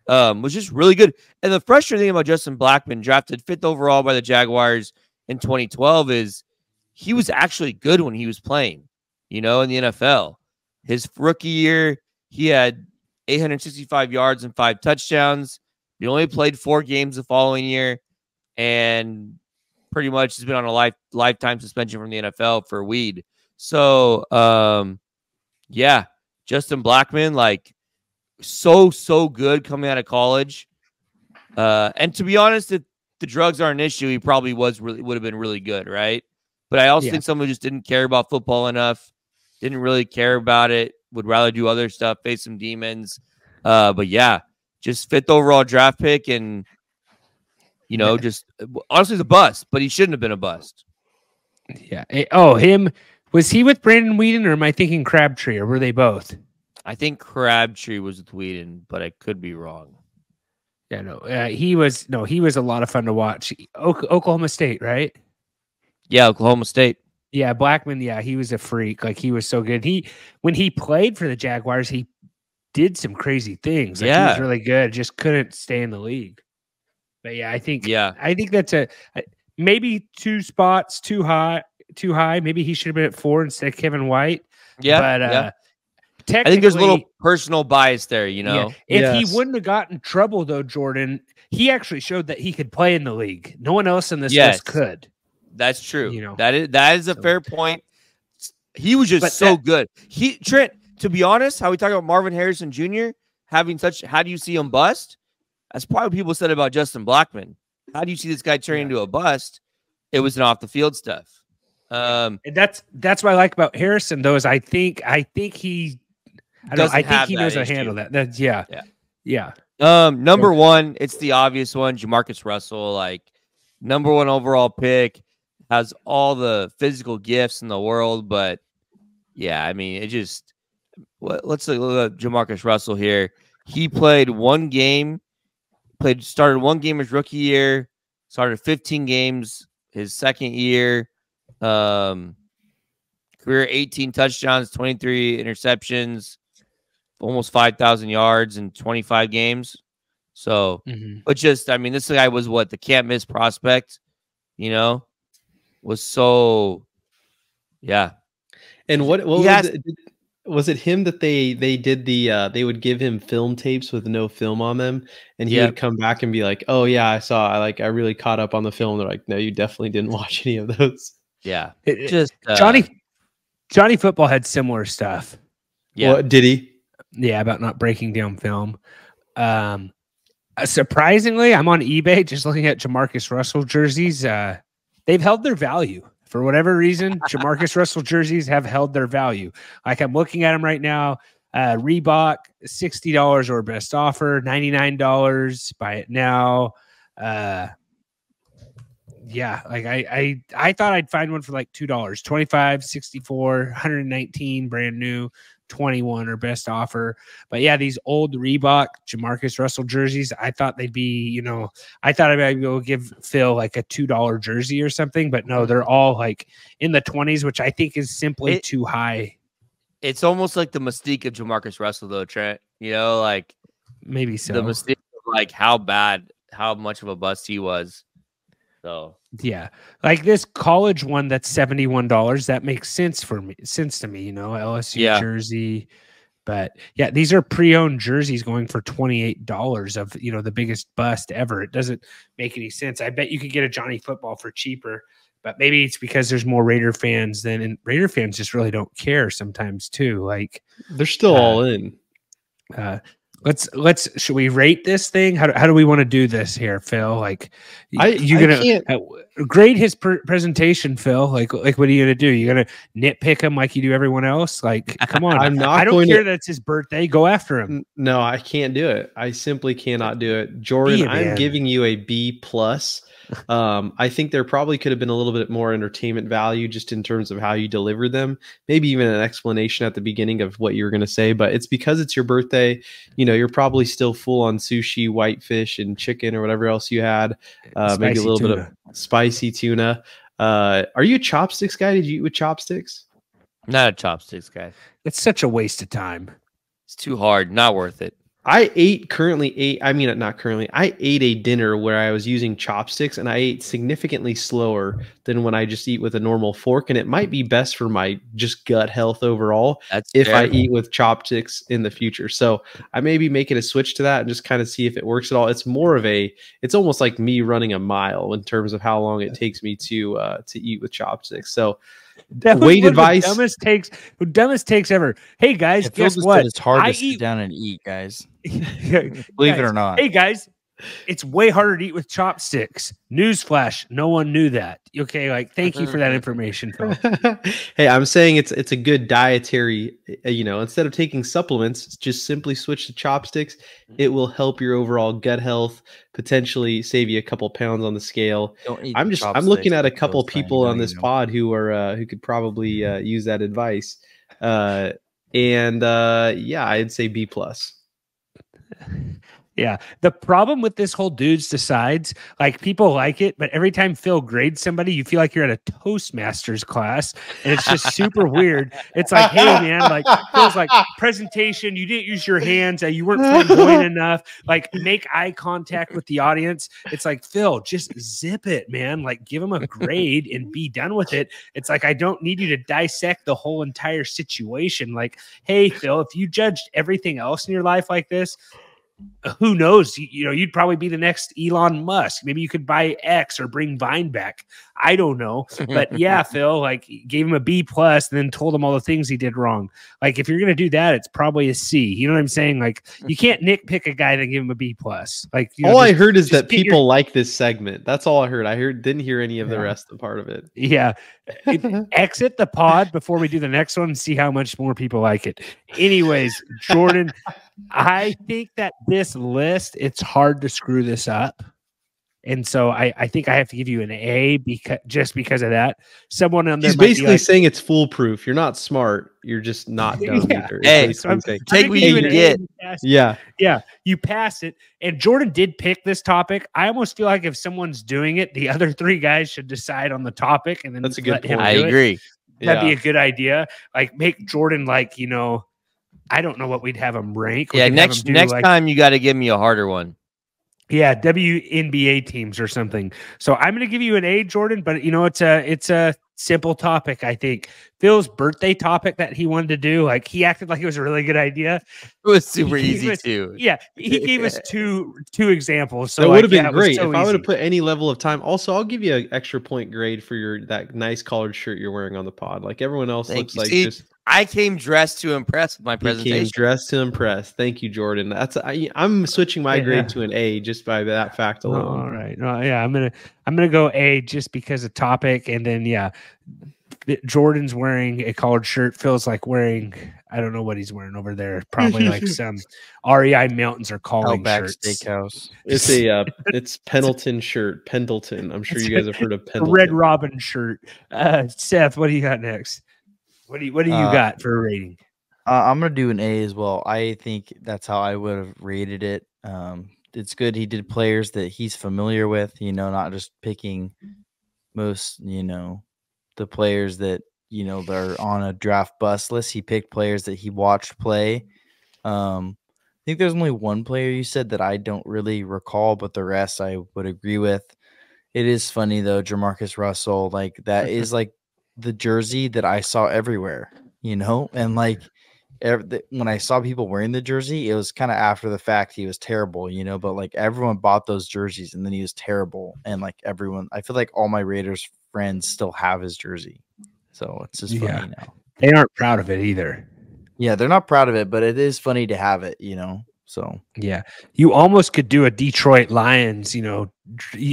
Was just really good. And the frustrating thing about Justin Blackmon, drafted 5th overall by the Jaguars in 2012, is he was actually good when he was playing, in the NFL. His rookie year, he had 865 yards and 5 touchdowns. He only played 4 games the following year, and pretty much has been on a lifetime suspension from the NFL for weed. So, yeah, Justin Blackmon, like, so good coming out of college. And to be honest, if the drugs aren't an issue, he probably would have been really good, right? But I also think someone who just didn't care about football enough, didn't really care about it, would rather do other stuff, face some demons. But yeah, just 5th overall draft pick, and just honestly the bust, but he shouldn't have been a bust. Yeah. Oh, him. Was he with Brandon Whedon, or am I thinking Crabtree, or were they both? I think Crabtree was with Whedon, but I could be wrong. Yeah, no, he was a lot of fun to watch. Oklahoma State, right? Yeah, Oklahoma State. Yeah, Blackmon. Yeah, he was a freak. Like, he was so good. When he played for the Jaguars, he did some crazy things. Like, he was really good. Just couldn't stay in the league. But yeah, I think that's maybe 2 spots too high. Maybe he should have been at 4 instead of Kevin White. Yeah, but I think there's a little personal bias there, you know. Yeah. If he wouldn't have gotten in trouble, though, Jordan, he actually showed that he could play in the league. No one else in this list could. That's true. You know, that is a fair point. He was just so good. Trent, to be honest, how we talk about Marvin Harrison Jr. having such, how do you see him bust? That's probably what people said about Justin Blackman. How do you see this guy turning into a bust? It was an off the field stuff. And that's what I like about Harrison, though, is I think he knows how to handle that. That's yeah. Number one, it's the obvious one, Jamarcus Russell, like number one overall pick, has all the physical gifts in the world, but yeah, I mean, it just let's look at Jamarcus Russell here. He played one game, started one game his rookie year, started 15 games his second year. Career 18 touchdowns, 23 interceptions, almost 5,000 yards in 25 games. So, but just, I mean, this guy was the can't miss prospect, you know, was so, yeah. And what was it him that they did they would give him film tapes with no film on them, and he would come back and be like, oh yeah, I really caught up on the film. They're like, no, you definitely didn't watch any of those. Yeah. Johnny Football had similar stuff. Yeah. What, did he? Yeah, about not breaking down film. Surprisingly, I'm on eBay just looking at Jamarcus Russell jerseys. They've held their value. For whatever reason, Jamarcus Russell jerseys have held their value. Like, I'm looking at them right now. Reebok, $60 or best offer, $99. Buy it now. Yeah, like I thought I'd find one for like $2, 25, 64, 119, brand new, 21 or best offer. But yeah, these old Reebok Jamarcus Russell jerseys, I thought they'd be, you know, I thought I'd be able to give Phil like a $2 jersey or something, but no, they're all like in the 20s, which I think is simply too high. It's almost like the mystique of Jamarcus Russell, though, Trent. You know, like maybe so. The mystique of like how much of a bust he was. So yeah, like this college one that's $71, that makes sense to me, you know, LSU jersey. But yeah, these are pre-owned jerseys going for $28 of, you know, the biggest bust ever. It doesn't make any sense. I bet you could get a Johnny Football for cheaper, but maybe it's because there's more Raider fans and Raider fans just really don't care sometimes too. Like they're still all in. Should we rate this thing? How do we want to do this here, Phil? Like, grade his presentation, Phil. Like, what are you gonna do? You gonna nitpick him like you do everyone else? Like, come on. I don't care that it's his birthday. Go after him. No, I can't do it. I simply cannot do it. Jordan, I'm giving you a B+. I think there probably could have been a little bit more entertainment value just in terms of how you delivered them. Maybe even an explanation at the beginning of what you were going to say, but it's because it's your birthday. You know, you're probably still full on sushi, whitefish, and chicken or whatever else you had. Maybe a little bit of spicy tuna. Are you a chopsticks guy? Did you eat with chopsticks? Not a chopsticks guy. It's such a waste of time. It's too hard. Not worth it. I ate a dinner where I was using chopsticks, and I ate significantly slower than when I just eat with a normal fork. And it might be best for my just gut health overall if I eat with chopsticks in the future. So I may be making a switch to that and just kind of see if it works at all. It's it's almost like me running a mile in terms of how long it takes me to eat with chopsticks. So weight advice. Dumbest takes ever. Hey guys, guess what? It's hard to sit down and eat, guys. Believe it or not. Hey guys, it's way harder to eat with chopsticks. Newsflash, no one knew that. Okay, like thank you for that information, Phil. Hey, I'm saying it's a good dietary, you know, instead of taking supplements, just simply switch to chopsticks. It will help your overall gut health, potentially save you a couple pounds on the scale. I'm looking at a couple people on this pod who could probably use that advice. Yeah, I'd say B+. Yeah. The problem with this whole dudes decides, like, people like it, but every time Phil grades somebody, you feel like you're at a Toastmasters class, and it's just super weird. It's like, hey, man, like, Phil's like, presentation, you didn't use your hands, you weren't flamboyant enough, like, make eye contact with the audience. It's like, Phil, just zip it, man. Like, give him a grade and be done with it. It's like, I don't need you to dissect the whole entire situation. Like, hey, Phil, if you judged everything else in your life like this, who knows? You know, you'd probably be the next Elon Musk. Maybe you could buy X or bring Vine back. I don't know. But yeah, Phil, like, gave him a B+ and then told him all the things he did wrong. Like, if you're going to do that, it's probably a C. You know what I'm saying? Like, you can't nitpick a guy and give him a B+. Like, you know, all I heard is that people like this segment. That's all I heard. Didn't hear any of the rest of the part of it. Yeah. Exit the pod before we do the next one and see how much more people like it. Anyways, Jordan, I think that this list, it's hard to screw this up. And so I think I have to give you an A because of that. Someone on there He's basically saying it's foolproof. You're not smart. You're just not dumb. Yeah. Hey, take what you can get. Yeah. You pass it. And Jordan did pick this topic. I almost feel like if someone's doing it, the other three guys should decide on the topic, and then that's a good point. I agree. That'd be a good idea. Like, make Jordan, like, you know, I don't know what we'd have him rank. Yeah, next time you got to give me a harder one. Yeah, WNBA teams or something. So I'm going to give you an A, Jordan, but you know, it's a simple topic. I think Phil's birthday topic that he wanted to do, like, he acted like it was a really good idea. It was super easy too. Yeah, he gave us two examples. So that would have been great so if I would have put any level of time. Also, I'll give you an extra point grade for that nice collared shirt you're wearing on the pod. Like, everyone else looks like just. I came dressed to impress with my presentation. Came dressed to impress. Thank you, Jordan. I'm switching my grade to an A just by that fact alone. All right. Yeah, I'm gonna go A just because of topic, and then Jordan's wearing a collared shirt. Phil's like wearing, I don't know what he's wearing over there. Probably like some REI Mountains or Calling shirts. Steakhouse. It's Pendleton shirt. Pendleton. I'm sure you guys have heard of Pendleton. Red Robin shirt. Seth, what do you got next? What do you got for a rating? I'm gonna do an A as well. I think that's how I would have rated it. It's good he did players that he's familiar with, you know, not just picking most, you know, the players that, you know, they're on a draft bust list. He picked players that he watched play. I think there's only one player you said that I don't really recall, but the rest I would agree with. It is funny though, Jamarcus Russell, like, that is like the jersey that I saw everywhere, you know, and like when I saw people wearing the jersey, it was kind of after the fact he was terrible, you know, but like everyone bought those jerseys and then he was terrible. And like everyone, I feel like all my Raiders friends still have his jersey. So it's just funny now. They aren't proud of it either. Yeah, they're not proud of it, but it is funny to have it, you know. So yeah, you almost could do a Detroit Lions, you know,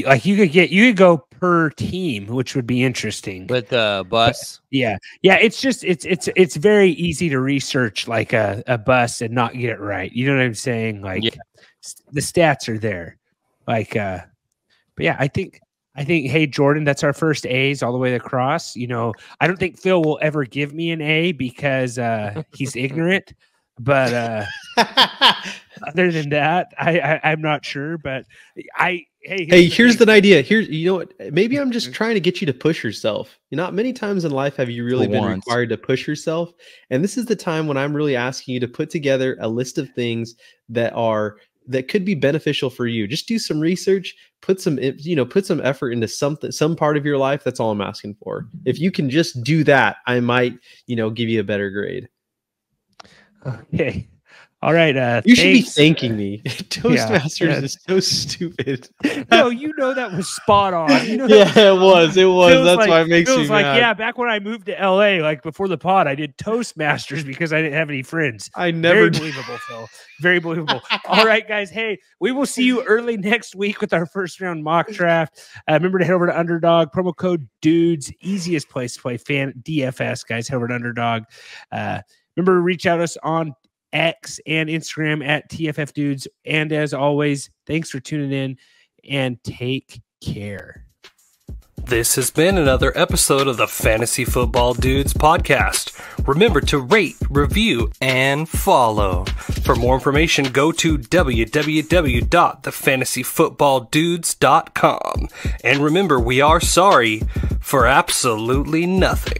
like you could go per team, which would be interesting. With the bus. Yeah. It's just it's very easy to research like a bus and not get it right. You know what I'm saying? Like, the stats are there. Like, but yeah, I think, hey, Jordan, that's our first A's all the way across. You know, I don't think Phil will ever give me an A because he's ignorant. But other than that, I'm not sure. But here's an idea. Here, you know what? Maybe I'm just trying to get you to push yourself. You know, not many times in life have you really been required to push yourself, and this is the time when I'm really asking you to put together a list of things that could be beneficial for you. Just do some research, put some effort into some part of your life. That's all I'm asking for. If you can just do that, I might, give you a better grade. Okay. All right. You should be thanking me. Toastmasters is so stupid. No, that was spot on. It was. That's why it makes me mad. Yeah, back when I moved to LA, like before the pod, I did Toastmasters because I didn't have any friends. Very believable, Phil. Very believable. All right, guys. Hey, we will see you early next week with our first round mock draft. Remember to head over to Underdog, promo code DUDES, easiest place to play fan DFS, guys. Head over to Underdog. Remember to reach out to us on X and Instagram at tffdudes. And as always, thanks for tuning in and take care. This has been another episode of the Fantasy Football Dudes podcast. Remember to rate, review, and follow. For more information, go to www.thefantasyfootballdudes.com. And remember, we are sorry for absolutely nothing.